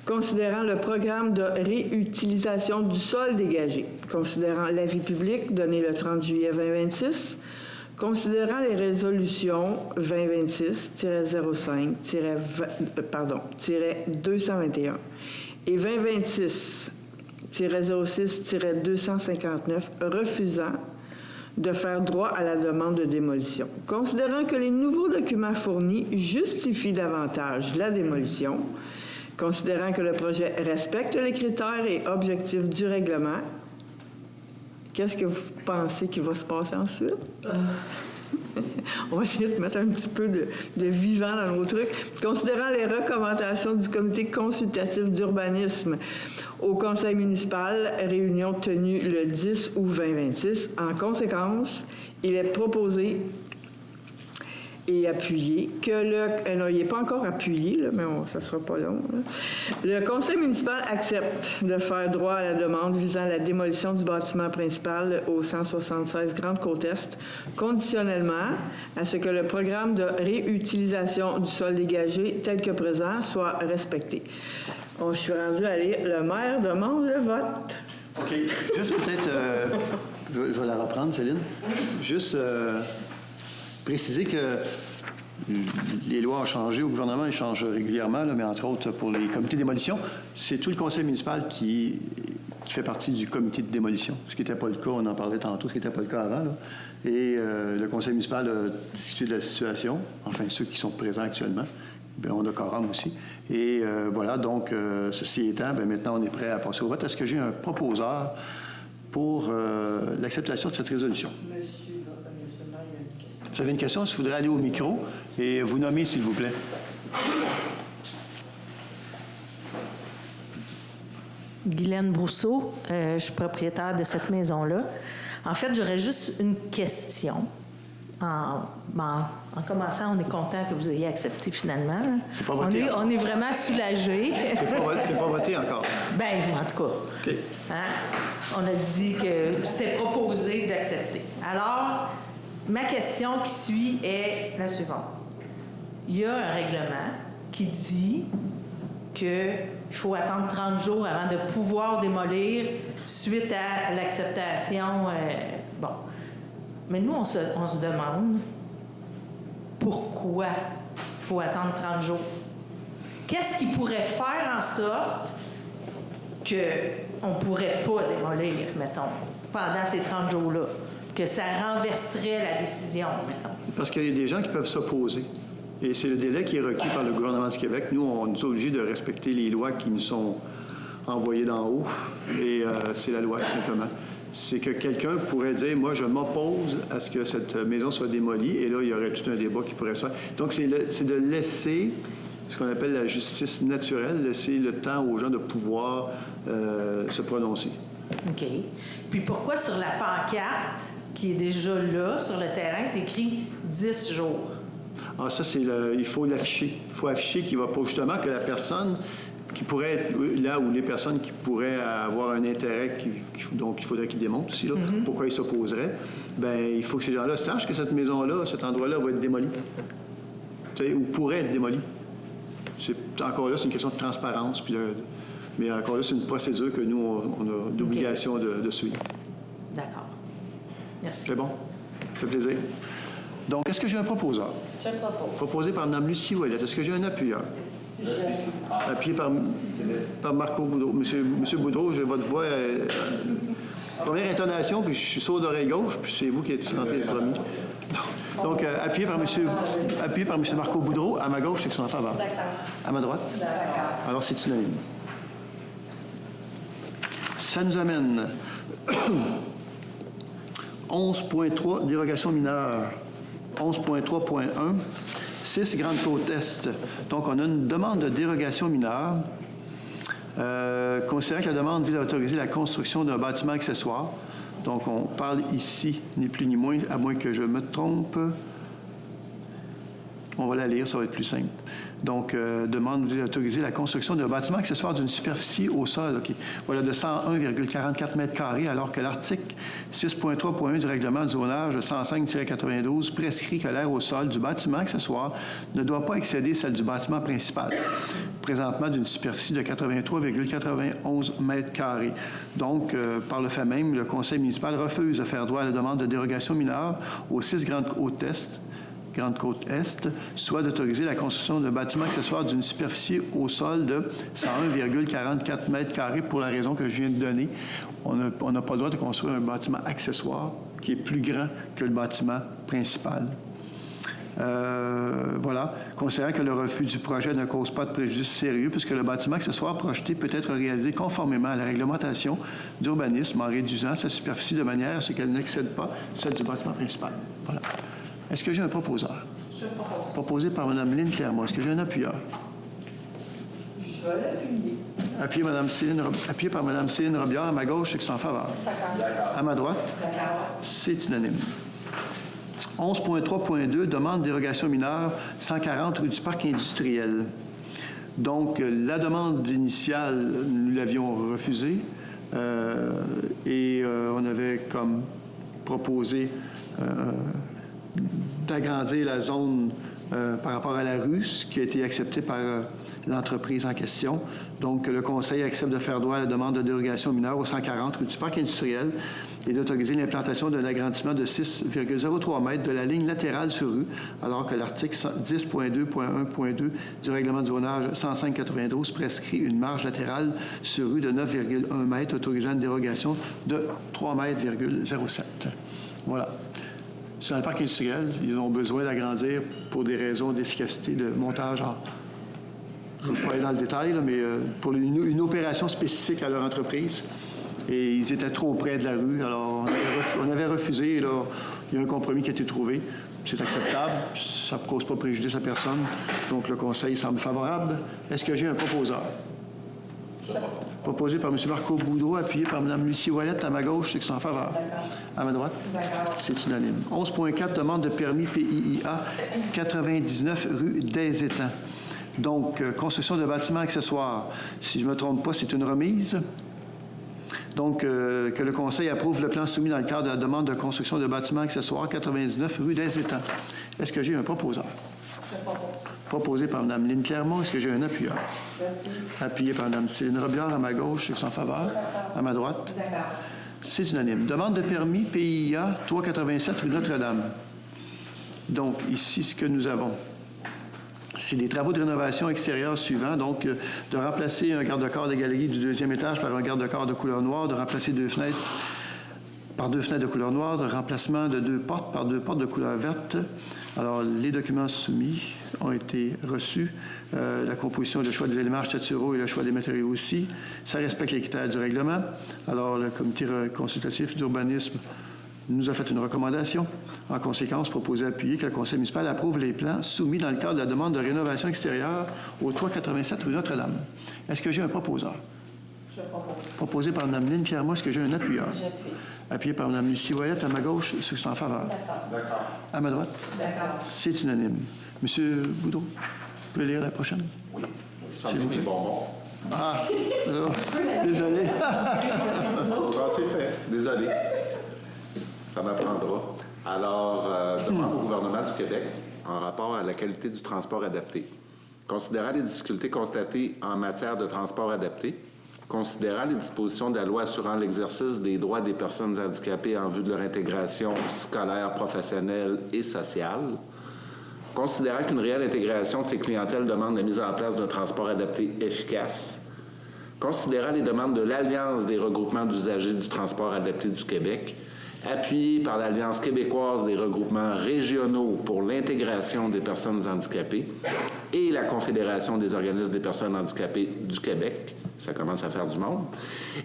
S3: considérant le programme de réutilisation du sol dégagé, considérant l'avis public donné le 30 juillet 2026, considérant les résolutions 2026-05-221 et 2026-06-259 refusant de faire droit à la demande de démolition. Considérant que les nouveaux documents fournis justifient davantage la démolition, considérant que le projet respecte les critères et objectifs du règlement, qu'est-ce que vous pensez qu'il va se passer ensuite? On va essayer de mettre un petit peu de vivant dans nos trucs. Considérant les recommandations du comité consultatif d'urbanisme au conseil municipal, réunion tenue le 10 août 2026, en conséquence, il est proposé et appuyé que non, il n'est pas encore appuyé, là, mais ça ne sera pas long. Là. Le conseil municipal accepte de faire droit à la demande visant la démolition du bâtiment principal au 176 Grande-Côte-Est, conditionnellement à ce que le programme de réutilisation du sol dégagé tel que présent soit respecté. Je suis rendue à lire. Le maire demande le vote.
S1: OK. Juste peut-être, je vais la reprendre, Céline. Juste préciser que les lois ont changé au gouvernement, ils changent régulièrement, là, mais entre autres pour les comités de démolition, c'est tout le conseil municipal qui fait partie du comité de démolition. Ce qui n'était pas le cas, on en parlait tantôt, ce qui n'était pas le cas avant. Là. Et le conseil municipal a discuté de la situation, enfin ceux qui sont présents actuellement. Bien, on a quorum aussi. Et voilà, donc, ceci étant, bien, maintenant, on est prêt à passer au vote. Est-ce que j'ai un proposeur pour l'acceptation de cette résolution? Vous avez une question? Si vous voudrez aller au micro et vous nommer, s'il vous plaît.
S7: Guylaine Brousseau, je suis propriétaire de cette maison-là. En fait, j'aurais juste une question. En commençant, on est content que vous ayez accepté finalement.
S1: C'est pas voté.
S7: On est vraiment soulagés.
S1: C'est pas voté encore.
S7: Bien, en tout cas.
S1: OK.
S7: Hein? On a dit que c'était proposé d'accepter. Alors, ma question qui suit est la suivante. Il y a un règlement qui dit qu'il faut attendre 30 jours avant de pouvoir démolir suite à l'acceptation. Bon. Mais nous, on se demande pourquoi il faut attendre 30 jours. Qu'est-ce qui pourrait faire en sorte qu'on ne pourrait pas démolir, mettons, pendant ces 30 jours-là? Que ça renverserait la décision, mettons.
S1: Parce qu'il y a des gens qui peuvent s'opposer. Et c'est le délai qui est requis par le gouvernement du Québec. Nous, on est obligés de respecter les lois qui nous sont envoyées d'en haut. Et c'est la loi, tout simplement. C'est que quelqu'un pourrait dire, moi, je m'oppose à ce que cette maison soit démolie. Et là, il y aurait tout un débat qui pourrait se faire. Donc, c'est de laisser ce qu'on appelle la justice naturelle, laisser le temps aux gens de pouvoir se prononcer.
S7: OK. Puis pourquoi sur la pancarte, qui est déjà là, sur le terrain, c'est écrit 10 jours?
S1: Ah, ça, il faut l'afficher. Il faut afficher qu'il va pas justement que la personne qui pourrait être là ou les personnes qui pourraient avoir un intérêt, donc il faudrait qu'ils démontrent aussi là, pourquoi ils s'opposeraient, bien, il faut que ces gens-là sachent que cette maison-là, cet endroit-là va être démoli. Tu sais, ou pourrait être démoli. Encore là, c'est une question de transparence. Puis mais encore là, c'est une procédure que nous, on a l'obligation de suivre.
S7: D'accord. Merci.
S1: C'est bon? Ça fait plaisir. Donc, est-ce que j'ai un proposeur?
S2: Je propose.
S1: Proposé par Mme Lucie Ouellette. Est-ce que j'ai un appuyeur? Appuyé par Marco Boudreau. Monsieur Boudreau, j'ai votre voix. Première intonation, puis je suis sourd d'oreille gauche, puis c'est vous qui êtes rentré le premier. Donc, appuyé par M. Marco Boudreau. À ma gauche, c'est que son en faveur.
S2: D'accord.
S1: À ma droite? D'accord. Alors, c'est unanime. Ça nous amène 11.3, dérogation mineure. 11.3.1, 6 Grande-Côte-Est. Donc, on a une demande de dérogation mineure. Considérant que la demande vise à autoriser la construction d'un bâtiment accessoire. Donc, on parle ici, ni plus ni moins, à moins que je me trompe. On va la lire, ça va être plus simple. Donc, demande d'autoriser la construction d'un bâtiment accessoire d'une superficie au sol, voilà, de 101,44 mètres carrés, alors que l'article 6.3.1 du règlement de zonage 105-92 prescrit que l'aire au sol du bâtiment accessoire ne doit pas excéder celle du bâtiment principal, présentement d'une superficie de 83,91 mètres carrés. Donc, par le fait même, le conseil municipal refuse de faire droit à la demande de dérogation mineure aux 6 Grande-Côte-Est, soit d'autoriser la construction d'un bâtiment accessoire d'une superficie au sol de 101,44 mètres carrés pour la raison que je viens de donner. On n'a pas le droit de construire un bâtiment accessoire qui est plus grand que le bâtiment principal. Voilà. Considérant que le refus du projet ne cause pas de préjudice sérieux, puisque le bâtiment accessoire projeté peut être réalisé conformément à la réglementation d'urbanisme en réduisant sa superficie de manière à ce qu'elle n'excède pas celle du bâtiment principal. Voilà. Est-ce que j'ai un proposeur?
S4: Je propose.
S1: Proposé par Mme Lynne Clermont. Est-ce que j'ai un appuyeur?
S4: Je vais l'appuyer.
S1: Appuyé par Mme Céline Robillard. À ma gauche, c'est que c'est en faveur.
S4: D'accord.
S1: À ma droite,
S4: D'accord.
S1: c'est unanime. 11.3.2, demande de dérogation mineure, 140 rue du Parc industriel. Donc, la demande initiale, nous l'avions refusée et on avait comme proposé d'agrandir la zone par rapport à la rue, ce qui a été accepté par l'entreprise en question. Donc, le Conseil accepte de faire droit à la demande de dérogation mineure au 140 rue du Parc industriel et d'autoriser l'implantation d'un agrandissement de 6,03 mètres de la ligne latérale sur rue, alors que l'article 10.2.1.2 du règlement du zonage 105-92 prescrit une marge latérale sur rue de 9,1 mètres, autorisant une dérogation de 3,07 mètres. Voilà. Sur le parc industriel, ils ont besoin d'agrandir pour des raisons d'efficacité de montage en... Je ne vais pas aller dans le détail, là, mais pour une opération spécifique à leur entreprise. Et ils étaient trop près de la rue. Alors, on avait refusé. Là, il y a un compromis qui a été trouvé. C'est acceptable. Ça ne cause pas préjudice à personne. Donc, le Conseil semble favorable. Est-ce que j'ai un proposeur? Proposé par M. Marco Boudreau, appuyé par Mme Lucie Ouellette. À ma gauche, ceux qui sont en faveur. À ma droite? C'est unanime. 11.4, demande de permis PIIA 99 rue des Étangs. Donc, construction de bâtiments accessoires. Si je ne me trompe pas, c'est une remise. Donc, que le Conseil approuve le plan soumis dans le cadre de la demande de construction de bâtiments accessoires 99 rue des Étangs. Est-ce que j'ai un proposeur?
S4: Je propose.
S1: Proposé par Mme Lynne Clermont. Est-ce que j'ai un appuyeur? Appuyé par Mme Céline Robillard. À ma gauche, ceux qui sont en faveur. À ma droite.
S4: D'accord.
S1: C'est unanime. Demande de permis PIA 387 rue Notre-Dame. Donc, ici, ce que nous avons, c'est des travaux de rénovation extérieure suivants. Donc, de remplacer un garde-corps de galerie du deuxième étage par un garde-corps de couleur noire, de remplacer deux fenêtres par deux fenêtres de couleur noire, de remplacement de deux portes par deux portes de couleur verte. Alors, les documents soumis ont été reçus. La composition et le choix des éléments architecturaux et le choix des matériaux aussi. Ça respecte les critères du règlement. Alors, le comité consultatif d'urbanisme nous a fait une recommandation. En conséquence, proposé appuyer que le conseil municipal approuve les plans soumis dans le cadre de la demande de rénovation extérieure au 387 rue Notre-Dame. Est-ce que j'ai un proposeur?
S4: Je propose.
S1: Proposé par Mme Lynne Pierre-Moi, est-ce que j'ai un appuyeur?
S4: J'appuie.
S1: Appuyé par Mme Lucie Ouellette, à ma gauche, ceux qui sont en faveur.
S4: D'accord.
S1: À ma droite,
S4: D'accord.
S1: c'est unanime. Monsieur Boudreau, vous pouvez lire la prochaine?
S5: Oui. Je sens mes bonbons.
S1: Ah, alors, désolé.
S5: Ah, c'est fait. Désolé. Ça m'apprendra. Alors, demande au gouvernement du Québec en rapport à la qualité du transport adapté. Considérant les difficultés constatées en matière de transport adapté, considérant les dispositions de la loi assurant l'exercice des droits des personnes handicapées en vue de leur intégration scolaire, professionnelle et sociale, considérant qu'une réelle intégration de ces clientèles demande la mise en place d'un transport adapté efficace, considérant les demandes de l'Alliance des regroupements d'usagers du transport adapté du Québec, appuyée par l'Alliance québécoise des regroupements régionaux pour l'intégration des personnes handicapées et la Confédération des organismes des personnes handicapées du Québec, ça commence à faire du monde,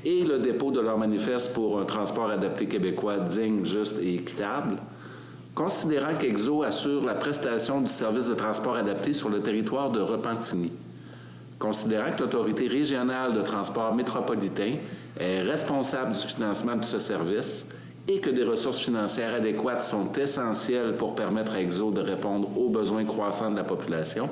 S5: et le dépôt de leur manifeste pour un transport adapté québécois digne, juste et équitable, considérant qu'Exo assure la prestation du service de transport adapté sur le territoire de Repentigny, considérant que l'Autorité régionale de transport métropolitain est responsable du financement de ce service et que des ressources financières adéquates sont essentielles pour permettre à Exo de répondre aux besoins croissants de la population,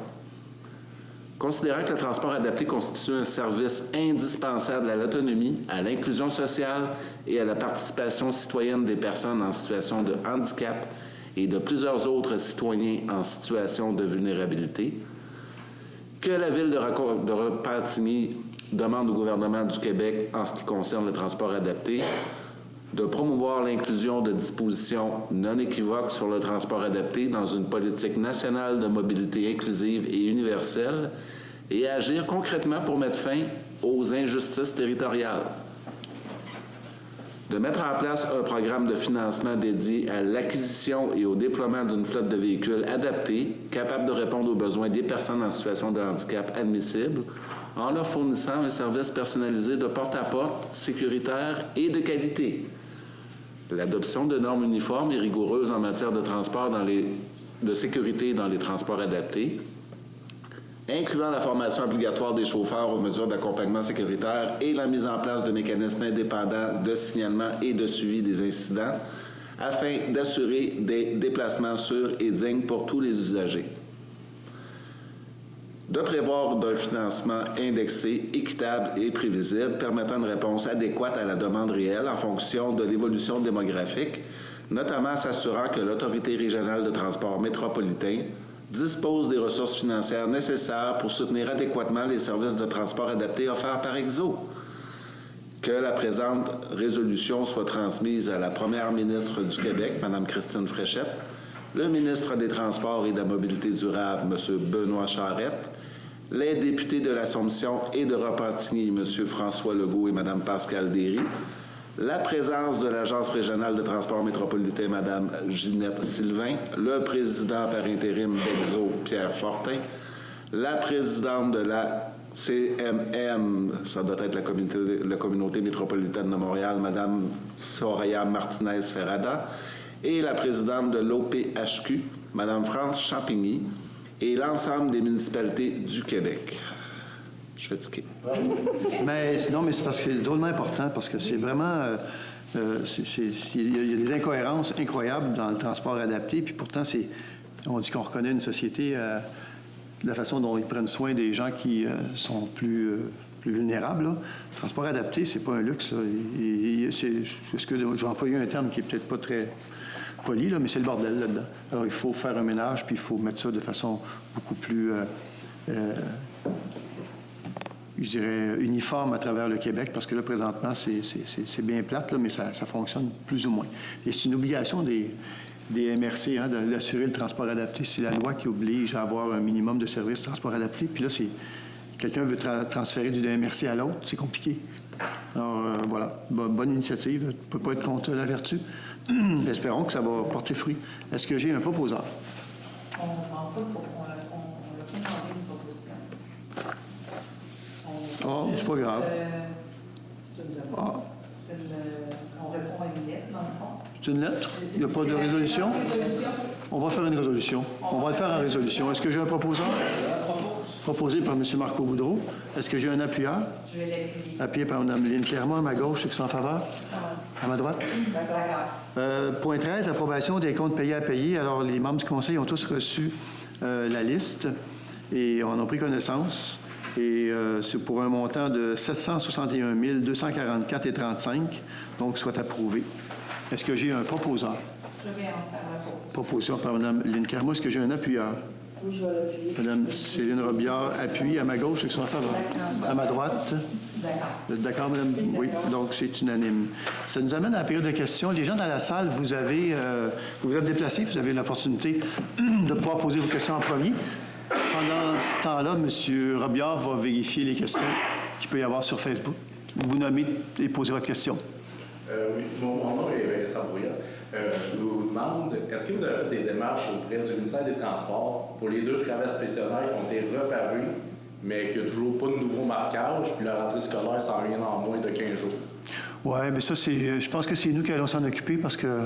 S5: considérant que le transport adapté constitue un service indispensable à l'autonomie, à l'inclusion sociale et à la participation citoyenne des personnes en situation de handicap et de plusieurs autres citoyens en situation de vulnérabilité, que la Ville de Repentigny demande au gouvernement du Québec, en ce qui concerne le transport adapté, de promouvoir l'inclusion de dispositions non équivoques sur le transport adapté dans une politique nationale de mobilité inclusive et universelle et agir concrètement pour mettre fin aux injustices territoriales. De mettre en place un programme de financement dédié à l'acquisition et au déploiement d'une flotte de véhicules adaptés, capables de répondre aux besoins des personnes en situation de handicap admissibles, en leur fournissant un service personnalisé de porte-à-porte, sécuritaire et de qualité. L'adoption de normes uniformes et rigoureuses en matière de transport de sécurité dans les transports adaptés, incluant la formation obligatoire des chauffeurs aux mesures d'accompagnement sécuritaire et la mise en place de mécanismes indépendants de signalement et de suivi des incidents, afin d'assurer des déplacements sûrs et dignes pour tous les usagers. De prévoir d'un financement indexé, équitable et prévisible, permettant une réponse adéquate à la demande réelle en fonction de l'évolution démographique, notamment s'assurant que l'Autorité régionale de transport métropolitain dispose des ressources financières nécessaires pour soutenir adéquatement les services de transport adaptés offerts par EXO. Que la présente résolution soit transmise à la première ministre du Québec, Mme Christine Fréchette, le ministre des Transports et de la Mobilité durable, M. Benoît Charette, les députés de l'Assomption et de Repentigny, M. François Legault et Mme Pascale Derry, la présence de l'Agence régionale de transport métropolitain, Mme Ginette Sylvain, le président par intérim d'EXO, Pierre Fortin, la présidente de la CMM, ça doit être la communauté métropolitaine de Montréal, Mme Soraya Martinez-Ferrada, et la présidente de l'OPHQ, Mme France Champigny, et l'ensemble des municipalités du Québec. Je suis fatigué.
S1: Mais c'est parce que c'est drôlement important, parce que c'est vraiment... il y a des incohérences incroyables dans le transport adapté, puis pourtant, on dit qu'on reconnaît une société de la façon dont ils prennent soin des gens qui sont plus vulnérables. Là. Le transport adapté, c'est pas un luxe. J'ai employé un terme qui est peut-être pas très poli, là, mais c'est le bordel là-dedans. Alors, il faut faire un ménage, puis il faut mettre ça de façon beaucoup plus... je dirais, uniforme à travers le Québec, parce que là, présentement, c'est bien plate, là, mais ça fonctionne plus ou moins. Et c'est une obligation des MRC d'assurer le transport adapté. C'est la loi qui oblige à avoir un minimum de services de transport adapté. Puis là, quelqu'un veut transférer du MRC à l'autre, c'est compliqué. Alors, voilà, bonne initiative. On ne peut pas être contre la vertu. Espérons que ça va porter fruit. Est-ce que j'ai un proposeur?
S4: On n'a pas demandé une proposition.
S1: C'est pas grave.
S4: C'est une demande. On répond à une lettre, dans le fond.
S1: C'est une lettre? Il n'y a pas de résolution? On va faire une résolution. On va le faire en résolution. Est-ce que j'ai un proposeur? Proposé par M. Marco Boudreau. Est-ce que j'ai un appuyeur?
S4: Je vais l'appuyer.
S1: Appuyé par Mme Lynne Clermont, à ma gauche, ceux qui sont en faveur. À ma droite.
S4: D'accord.
S1: Point 13, approbation des comptes payés à payer. Alors, les membres du Conseil ont tous reçu la liste et en ont pris connaissance. Et c'est pour un montant de 761 244,35, donc soit approuvé. Est-ce que j'ai un proposeur?
S4: Je vais en faire la proposition.
S1: Proposition par Mme Lynne Clermont. Est-ce que j'ai un appuyeur?
S4: Oui, je vais l'appuyer.
S1: Mme Céline Robillard appuie à ma gauche et qui sont en faveur. À ma droite.
S4: D'accord.
S1: D'accord, Mme? Oui, donc c'est unanime. Ça nous amène à la période de questions. Les gens dans la salle, vous vous êtes déplacés, vous avez l'opportunité de pouvoir poser vos questions en premier. Pendant ce temps-là, M. Robillard va vérifier les questions qu'il peut y avoir sur Facebook. Vous nommez et posez votre question.
S8: Oui, mon nom est Vincent Brouillard. Je vous demande, est-ce que vous avez fait des démarches auprès du ministère des Transports pour les 2 traverses pédonales qui ont été repavées, mais qu'il n'y a toujours pas de nouveau marquage, puis la rentrée scolaire s'en vient en moins de 15 jours?
S1: Oui, mais ça, je pense que c'est nous qui allons s'en occuper parce que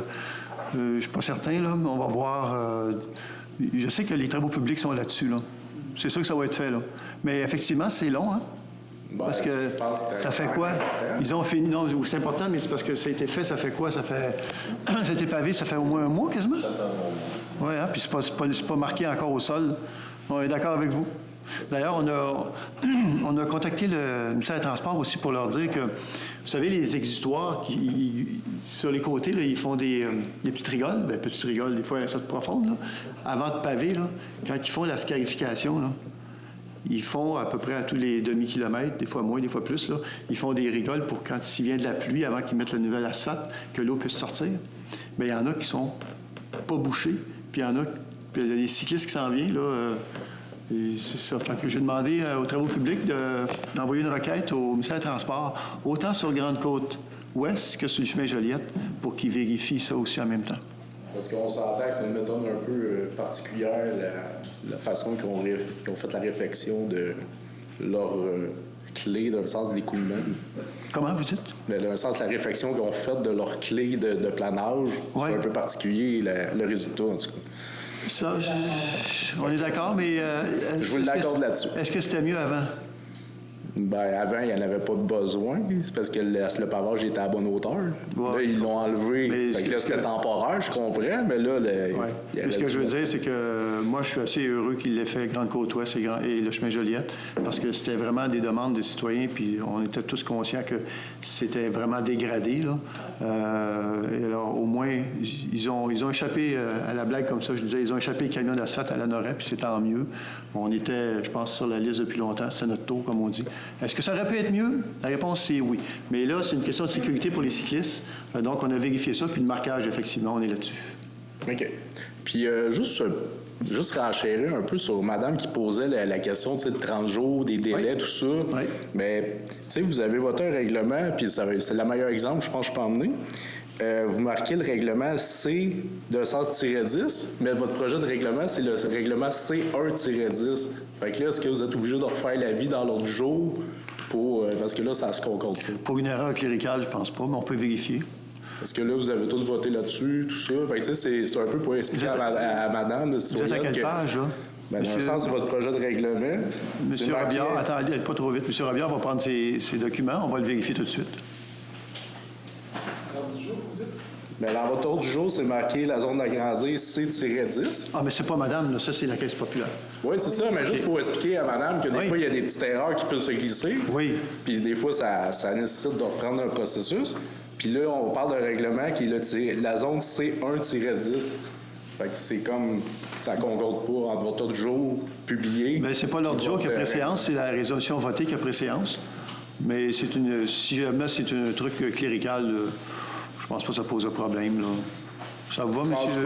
S1: je ne suis pas certain, là, mais on va voir... je sais que les travaux publics sont là-dessus, là. C'est sûr que ça va être fait, là. Mais effectivement, c'est long, hein? Parce que ça fait quoi? Ils ont fini. Non, c'est important, mais c'est parce que ça a été fait, ça fait quoi? Ça a été pavé, ça fait au moins un mois quasiment? Oui, hein? Puis c'est pas marqué encore au sol. On est d'accord avec vous. D'ailleurs, on a contacté le ministère des Transports aussi pour leur dire que, vous savez, les exutoires, sur les côtés, là, ils font des petites rigoles. Bien, petites rigoles, des fois, elles sont profondes, là. Avant de paver, là, quand ils font la scarification, là, ils font à peu près à tous les demi-kilomètres, des fois moins, des fois plus, là, ils font des rigoles pour quand il vient de la pluie, avant qu'ils mettent le nouvel asphalte, que l'eau puisse sortir. Mais il y en a qui sont pas bouchés, puis il y en a des cyclistes qui s'en viennent, là. Et c'est ça. Fait que j'ai demandé aux travaux publics d'envoyer une requête au ministère des Transports, autant sur Grande-Côte-Ouest que sur le chemin Joliette, pour qu'ils vérifient ça aussi en même temps.
S8: Parce qu'on s'entend que c'est une méthode un peu particulière, la façon qu'ils ont fait la réflexion de leur clé d'un sens d'écoulement.
S1: Comment vous dites?
S8: Dans le sens de la réflexion qu'ils ont faite de leur clé de planage, c'est un peu particulier, le résultat, en tout cas.
S1: Ça, on est d'accord, mais...
S8: je vous l'accorde là-dessus.
S1: Est-ce que c'était mieux avant?
S8: Ben, avant, il n'y en avait pas de besoin. C'est parce que le pavage était à bonne hauteur.
S1: Ouais.
S8: Là, ils l'ont enlevé.
S1: Mais
S8: Fait que là, c'était temporaire, je comprends, mais là,
S1: Ouais.
S8: il y
S1: Mais ce que
S8: avait
S1: je veux
S8: du-
S1: dire, c'est que moi, je suis assez heureux qu'il l'ait fait Grande-Côte-Ouest et le chemin Joliette, parce que c'était vraiment des demandes des citoyens, puis on était tous conscients que c'était vraiment dégradé, là. Et alors, au moins, ils ont échappé à la blague comme ça. Je disais, ils ont échappé le camion d'asphalte à la Noret, puis c'est tant mieux. On était, je pense, sur la liste depuis longtemps. C'était notre tour, comme on dit. Est-ce que ça aurait pu être mieux? La réponse, c'est oui. Mais là, c'est une question de sécurité pour les cyclistes. Donc, on a vérifié ça, puis le marquage, effectivement, on est là-dessus.
S8: OK. Puis juste renchérir un peu sur madame qui posait la question, tu sais, de 30 jours, des délais,
S1: Oui.
S8: tout ça.
S1: Oui.
S8: Mais, tu sais, vous avez voté un règlement, puis c'est le meilleur exemple, je pense que je peux emmener. Vous marquez le règlement C de sens-10, mais votre projet de règlement, c'est le règlement C1-10. Fait que là, est-ce que vous êtes obligé de refaire la vie dans l'autre jour parce que là, ça se concorde pas?
S1: Pour une erreur cléricale, je pense pas, mais on peut vérifier.
S8: Parce que là, vous avez tous voté là-dessus, tout ça. Fait que, tu sais, c'est un peu pour expliquer
S1: Vous êtes
S8: à madame de
S1: Vous êtes à
S8: citoyenne
S1: quelle page, là?
S8: Ben, dans le sens, c'est votre projet de règlement.
S1: Monsieur
S8: C'est marqué-
S1: Robillard, attends, allez pas trop vite. Monsieur Robillard va prendre ses documents, on va le vérifier tout de suite.
S8: Ben, dans votre ordre du jour, c'est marqué la zone d'agrandir C-10.
S1: Ah, mais c'est pas madame, là, ça, c'est la Caisse populaire.
S8: Oui, c'est ça, mais juste pour expliquer à madame que des
S1: Oui.
S8: fois, il y a des petites erreurs qui peuvent se glisser.
S1: Oui.
S8: Puis des fois, ça nécessite de reprendre un processus. Puis là, on parle d'un règlement qui est la zone C1-10. Fait que c'est comme, ça ne concorde pas entre votre ordre du jour publié.
S1: Mais c'est pas l'ordre du jour qui a
S8: votre
S1: préséance, c'est la résolution votée qui a préséance. Mais si jamais c'est un truc clérical, je pense pas que ça pose un problème, là. Ça vous va, monsieur?
S8: En tout cas,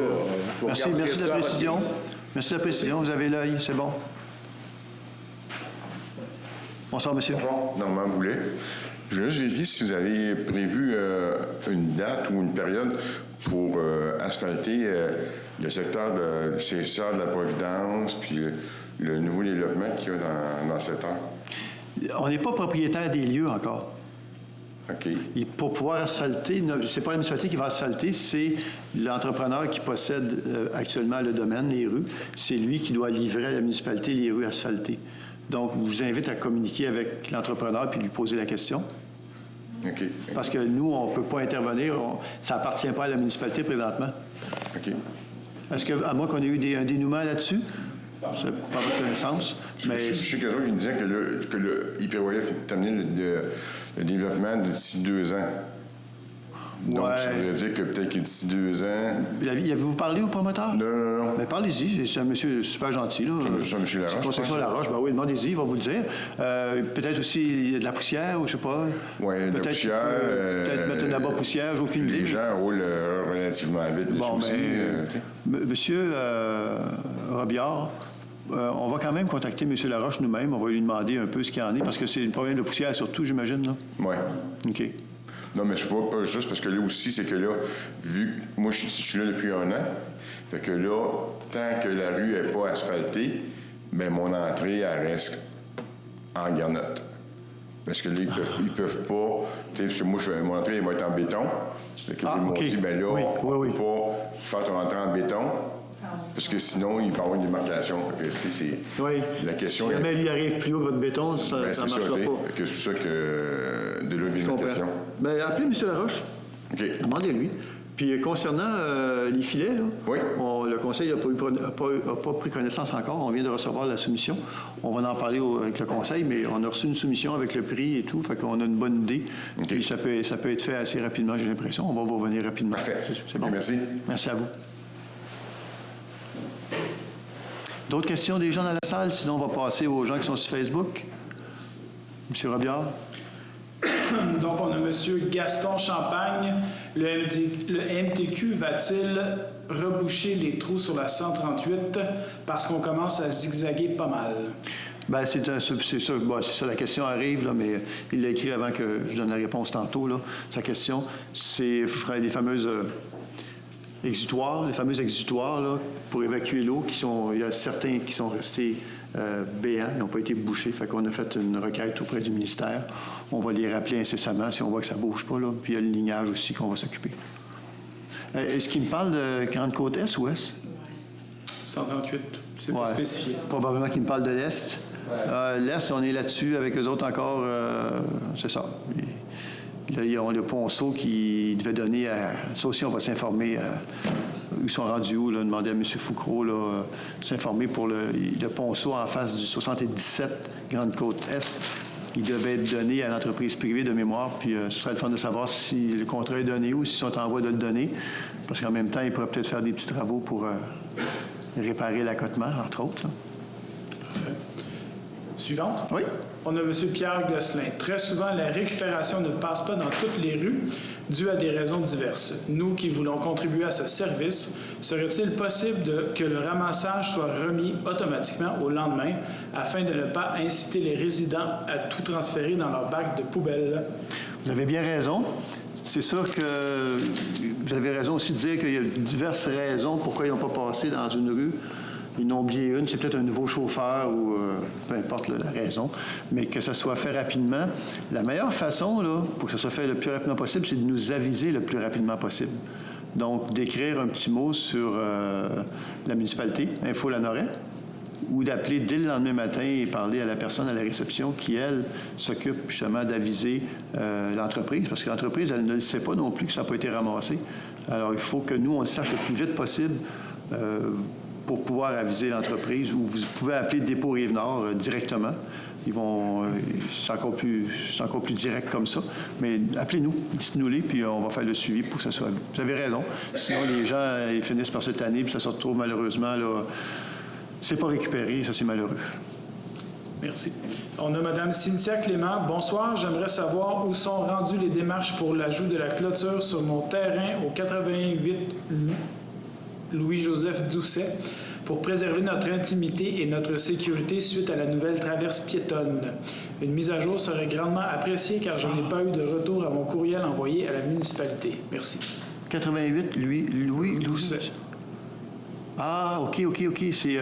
S8: vous
S1: Merci
S8: regarderez
S1: de
S8: ça
S1: la
S8: à votre
S1: précision.
S8: guise.
S1: Merci de la précision, vous avez l'œil, c'est bon. Bonsoir, monsieur.
S9: Bonjour, Normand Boulet. Je veux juste vérifier si vous avez prévu une date ou une période pour asphalter le secteur de CSA de la Providence, puis le nouveau développement qu'il y a dans le secteur.
S1: On n'est pas propriétaire des lieux encore.
S9: OK.
S1: Et pour pouvoir asphalter, c'est pas la municipalité qui va asphalter, c'est l'entrepreneur qui possède actuellement le domaine, les rues. C'est lui qui doit livrer à la municipalité les rues asphaltées. Donc, je vous invite à communiquer avec l'entrepreneur puis lui poser la question.
S9: OK.
S1: Parce que nous, on ne peut pas intervenir. Ça n'appartient pas à la municipalité présentement.
S9: OK.
S1: Est-ce que, à moins qu'on ait eu un dénouement là-dessus? C'est pas votre connaissance. Mais
S9: Je sais quelqu'un qui me disait qu'il prévoyait terminer le développement d'ici 2 ans. Donc,
S1: Ouais.
S9: ça voudrait dire que peut-être que d'ici 2 ans...
S1: avez-vous parlé au promoteur?
S9: Non.
S1: Mais parlez-y, c'est un monsieur super gentil. Là.
S9: C'est un monsieur Laroche,
S1: C'est Construction
S9: je pense.
S1: Laroche, ben oui, demandez-y, il va vous le dire. Peut-être aussi il y a de la poussière, ou je sais pas.
S9: Oui, de la
S1: Peut-être
S9: poussière.
S1: peut-être mettre de la poussière, j'ai aucune idée.
S9: Les gens roulent relativement vite dessus
S1: Bon,
S9: aussi.
S1: Monsieur Robillard, on va quand même contacter M. Laroche nous-mêmes. On va lui demander un peu ce qu'il y en est, parce que c'est un problème de poussière surtout, j'imagine. Là.
S9: Oui.
S1: OK.
S9: Non, mais c'est pas juste parce que là aussi, c'est que là, vu que moi, je suis là depuis 1 an, fait que là, tant que la rue n'est pas asphaltée, bien, mon entrée, elle reste en garnotte. Parce que là, ils peuvent pas, tu sais, parce que moi, mon entrée, elle va être en béton. Fait que là, ils m'ont
S1: OK.
S9: dit, bien là,
S1: Oui,
S9: on
S1: oui,
S9: peut pas faire ton entrée en béton, parce que sinon, il va y avoir une démarcation. Fait que, c'est
S1: Oui.
S9: la question.
S1: Si jamais lui arrive plus haut que votre béton, ça ne
S9: Ben, c'est ça,
S1: marchera
S9: tu sais.
S1: pas.
S9: Fait que c'est pour ça que de là,
S1: Je comprends.
S9: la question.
S1: Bien, appelez M. Laroche.
S9: OK.
S1: Demandez-lui. Puis concernant les filets, là,
S9: Oui.
S1: le Conseil n'a pas pris connaissance encore. On vient de recevoir la soumission. On va en parler avec le Conseil, mais on a reçu une soumission avec le prix et tout, fait qu'on a une bonne idée.
S9: OK.
S1: Puis ça peut être fait assez rapidement, j'ai l'impression. On va vous revenir rapidement.
S9: Parfait.
S1: C'est bon.
S9: OK, merci.
S1: Merci à vous. D'autres questions des gens dans la salle? Sinon, on va passer aux gens qui sont sur Facebook. M. Robillard?
S6: Donc, on a M. Gaston Champagne. Le MTQ va-t-il reboucher les trous sur la 138 parce qu'on commence à zigzaguer pas mal?
S1: Bien, c'est ça. Bon, c'est ça, la question arrive, là, mais il l'a écrit avant que je donne la réponse tantôt. Là. Sa question, c'est les fameuses exutoires, là, pour évacuer l'eau. Il y a certains qui sont restés béants, ils n'ont pas été bouchés. Fait qu'on a fait une requête auprès du ministère. On va les rappeler incessamment si on voit que ça ne bouge pas. Là. Puis il y a le lignage aussi qu'on va s'occuper. Est-ce qu'il me parle de Grande-Côte Est ou Ouest?
S6: 138, c'est pas
S1: Ouais.
S6: spécifié.
S1: Probablement qu'il me parle de l'Est. L'Est, on est là-dessus avec eux autres encore. C'est ça. Là, ils ont le ponceau qui devait donner à... Ça aussi, on va s'informer. Ils sont rendus où, là? Demander à M. Foucault, là, s'informer pour le ponceau en face du 77 Grande-Côte-Est. Il devait être donné à l'entreprise privée de mémoire, puis ce serait le fun de savoir si le contrat est donné ou s'ils sont en voie de le donner. Parce qu'en même temps, ils pourraient peut-être faire des petits travaux pour réparer l'accotement, entre autres. Là.
S6: Parfait. Suivante.
S1: Oui.
S6: On a M. Pierre Gosselin. Très souvent, la récupération ne passe pas dans toutes les rues dû à des raisons diverses. Nous qui voulons contribuer à ce service, serait-il possible que le ramassage soit remis automatiquement au lendemain afin de ne pas inciter les résidents à tout transférer dans leur bac de poubelle?
S1: Vous avez bien raison. C'est sûr que vous avez raison aussi de dire qu'il y a diverses raisons pourquoi ils n'ont pas passé dans une rue. Ils n'ont oublié une, c'est peut-être un nouveau chauffeur ou peu importe la raison, mais que ça soit fait rapidement. La meilleure façon, là, pour que ça soit fait le plus rapidement possible, c'est de nous aviser le plus rapidement possible. Donc, d'écrire un petit mot sur la municipalité, Info Lanoret, ou d'appeler dès le lendemain matin et parler à la personne à la réception qui, elle, s'occupe justement d'aviser l'entreprise, parce que l'entreprise, elle ne le sait pas non plus que ça n'a pas été ramassé. Alors, il faut que nous, on le sache le plus vite possible pour pouvoir aviser l'entreprise, ou vous pouvez appeler Dépôt Rive-Nord directement. C'est encore plus direct comme ça. Mais appelez-nous, dites-nous-les, puis on va faire le suivi pour que ça soit... Vous avez raison. Sinon, les gens, ils finissent par se tanner, puis ça se retrouve malheureusement, là... C'est pas récupéré, ça, c'est malheureux.
S6: Merci. On a Mme Cynthia Clément. Bonsoir. J'aimerais savoir où sont rendues les démarches pour l'ajout de la clôture sur mon terrain au 88 Louis-Joseph Doucet pour préserver notre intimité et notre sécurité suite à la nouvelle traverse piétonne. Une mise à jour serait grandement appréciée car je n'ai pas eu de retour à mon courriel envoyé à la municipalité. Merci.
S1: 88 Louis Doucet. Ah, OK. C'est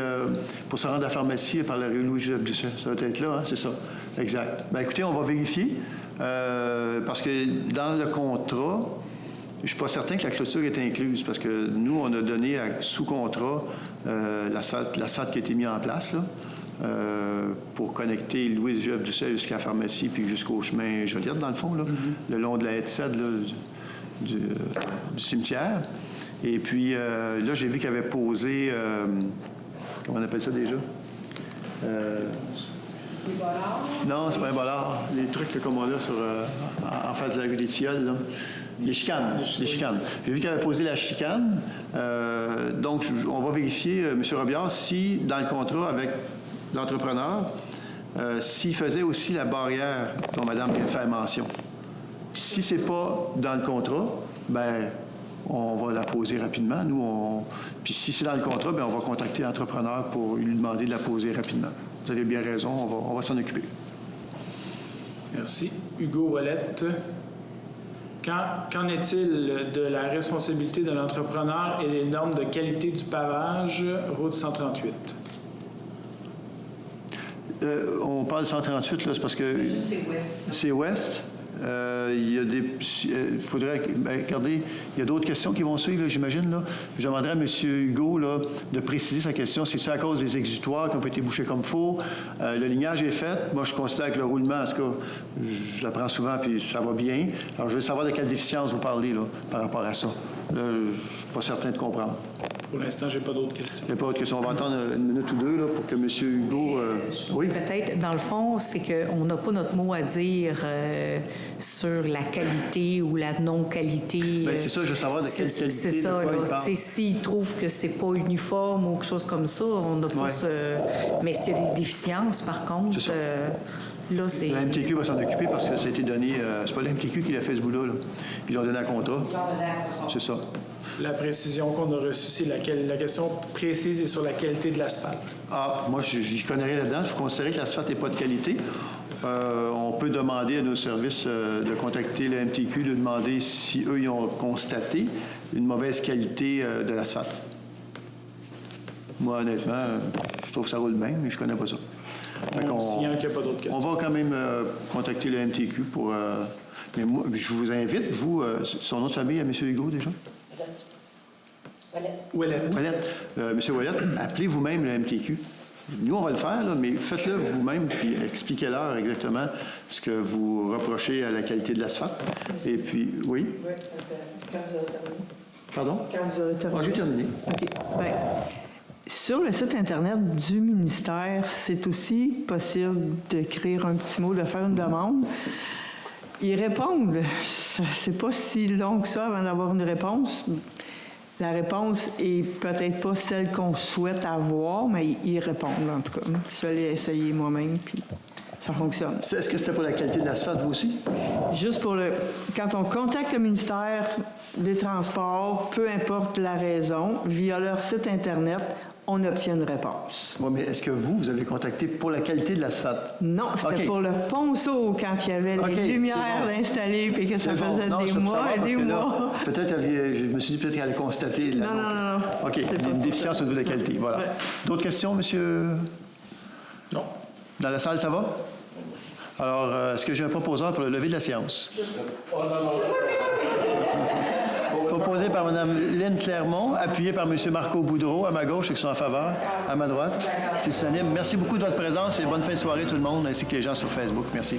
S1: pour se rendre à la pharmacie par la rue Louis-Joseph Doucet. Ça doit être là, hein? C'est ça. Exact. Bien, écoutez, on va vérifier parce que dans le contrat, je ne suis pas certain que la clôture est incluse parce que nous, on a donné sous contrat l'asphalte qui a été mis en place là, pour connecter Louis-Joseph Doucet jusqu'à la pharmacie puis jusqu'au chemin Joliette, dans le fond, là, le long de la haie de cèdre du cimetière. Et puis, là, j'ai vu qu'il avait posé... comment on appelle ça déjà?
S4: Les bollards?
S1: Non, c'est pas un bollard. Les trucs là, comme on a sur, en face de la rue des Tilleuls, là. Les chicanes. J'ai vu qu'il avait posé la chicane. Donc, on va vérifier, M. Robillard, si, dans le contrat avec l'entrepreneur, s'il faisait aussi la barrière dont Mme vient de faire mention. Si c'est pas dans le contrat, bien... on va la poser rapidement. Puis si c'est dans le contrat, bien, on va contacter l'entrepreneur pour lui demander de la poser rapidement. Vous avez bien raison, on va s'en occuper.
S6: Merci. Hugo Ouellette. Qu'en est-il de la responsabilité de l'entrepreneur et des normes de qualité du pavage, route 138?
S1: On parle de 138, là, c'est parce que...
S4: C'est ouest.
S1: C'est ouest. Il y a des... faudrait... regardez, il y a d'autres questions qui vont suivre, là, j'imagine. Là. Je demanderais à M. Hugo là, de préciser sa question. C'est-tu à cause des exutoires qui ont été bouchés comme il faut? Le lignage est fait. Moi, je considère que le roulement, en tout cas, je l'apprends souvent, puis ça va bien. Alors, je veux savoir de quelle déficience vous parlez là, par rapport à ça. Là, je ne suis pas certain de comprendre.
S6: Pour l'instant, je n'ai pas d'autres questions.
S1: Il n'y a pas d'autres questions. On va attendre une minute ou deux là, pour que M. Hugo... Oui?
S10: Peut-être, dans le fond, c'est qu'on n'a pas notre mot à dire sur la qualité ou la non-qualité.
S1: Bien, c'est ça, je veux savoir de quelle qualité.
S10: C'est ça, là. S'ils trouvent que c'est pas uniforme ou quelque chose comme ça, on n'a pas ce... Mais s'il y a des déficiences, par contre, là, c'est...
S1: La MTQ va s'en occuper parce que ça a été donné... c'est pas la MTQ qui l'a fait ce bout-là. Là. Ils l'ont donné à contrat. C'est ça.
S6: La précision qu'on a reçue, c'est la question précise est sur la qualité de l'asphalte.
S1: Ah, moi, j'y connais rien là-dedans. Je considère que l'asphalte n'est pas de qualité. On peut demander à nos services de contacter le MTQ, de demander si eux, ils ont constaté une mauvaise qualité de l'asphalte. Moi, honnêtement, je trouve que ça roule bien, mais je connais pas ça.
S6: S'il n'y a pas d'autres questions.
S1: On va quand même contacter le MTQ pour... mais moi, je vous invite, vous, son nom de famille à M. Hugo, déjà?
S6: Ouellette.
S1: Monsieur Ouellette, appelez vous-même le MTQ. Nous, on va le faire, là, mais faites-le vous-même, puis expliquez-leur exactement ce que vous reprochez à la qualité de l'asphalte. Et puis, oui?
S4: Oui, quand vous aurez terminé.
S1: Pardon?
S3: Quand vous aurez terminé.
S1: Ah, j'ai terminé.
S3: OK. Bien, sur le site Internet du ministère, c'est aussi possible d'écrire un petit mot, de faire une demande. Ils répondent. C'est pas si long que ça avant d'avoir une réponse. La réponse est peut-être pas celle qu'on souhaite avoir, mais ils répondent en tout cas. Je l'ai essayé moi-même, puis ça fonctionne.
S1: Est-ce que c'était pour la qualité de l'asphalte, vous aussi?
S3: Juste pour le... Quand on contacte le ministère des Transports, peu importe la raison, via leur site Internet, on obtient une réponse.
S1: Oui, mais est-ce que vous avez contacté pour la qualité de l'asphalte?
S3: Non, c'était
S1: OK.
S3: pour le ponceau, quand il y avait
S1: OK,
S3: les lumières
S1: c'est bon.
S3: installées, puis que ça
S1: C'est bon.
S3: faisait
S1: Non,
S3: des
S1: je veux
S3: mois
S1: savoir
S3: et
S1: parce
S3: des
S1: que là,
S3: mois.
S1: peut-être, je me suis dit peut-être qu'elle allait constater...
S3: Non.
S1: OK,
S3: C'est pas
S1: une
S3: pour
S1: déficience
S3: ça.
S1: au niveau de la qualité, voilà.
S3: Ouais.
S1: D'autres questions, monsieur?
S6: Non.
S1: Dans la salle, ça va? Alors, est-ce que j'ai un proposeur pour le lever de la séance? Proposé par Mme Lynne Clermont, appuyé par M. Marco Boudreau, à ma gauche, ceux qui sont en faveur, à ma droite. C'est unanime. Merci beaucoup de votre présence et bonne fin de soirée tout le monde, ainsi que les gens sur Facebook. Merci.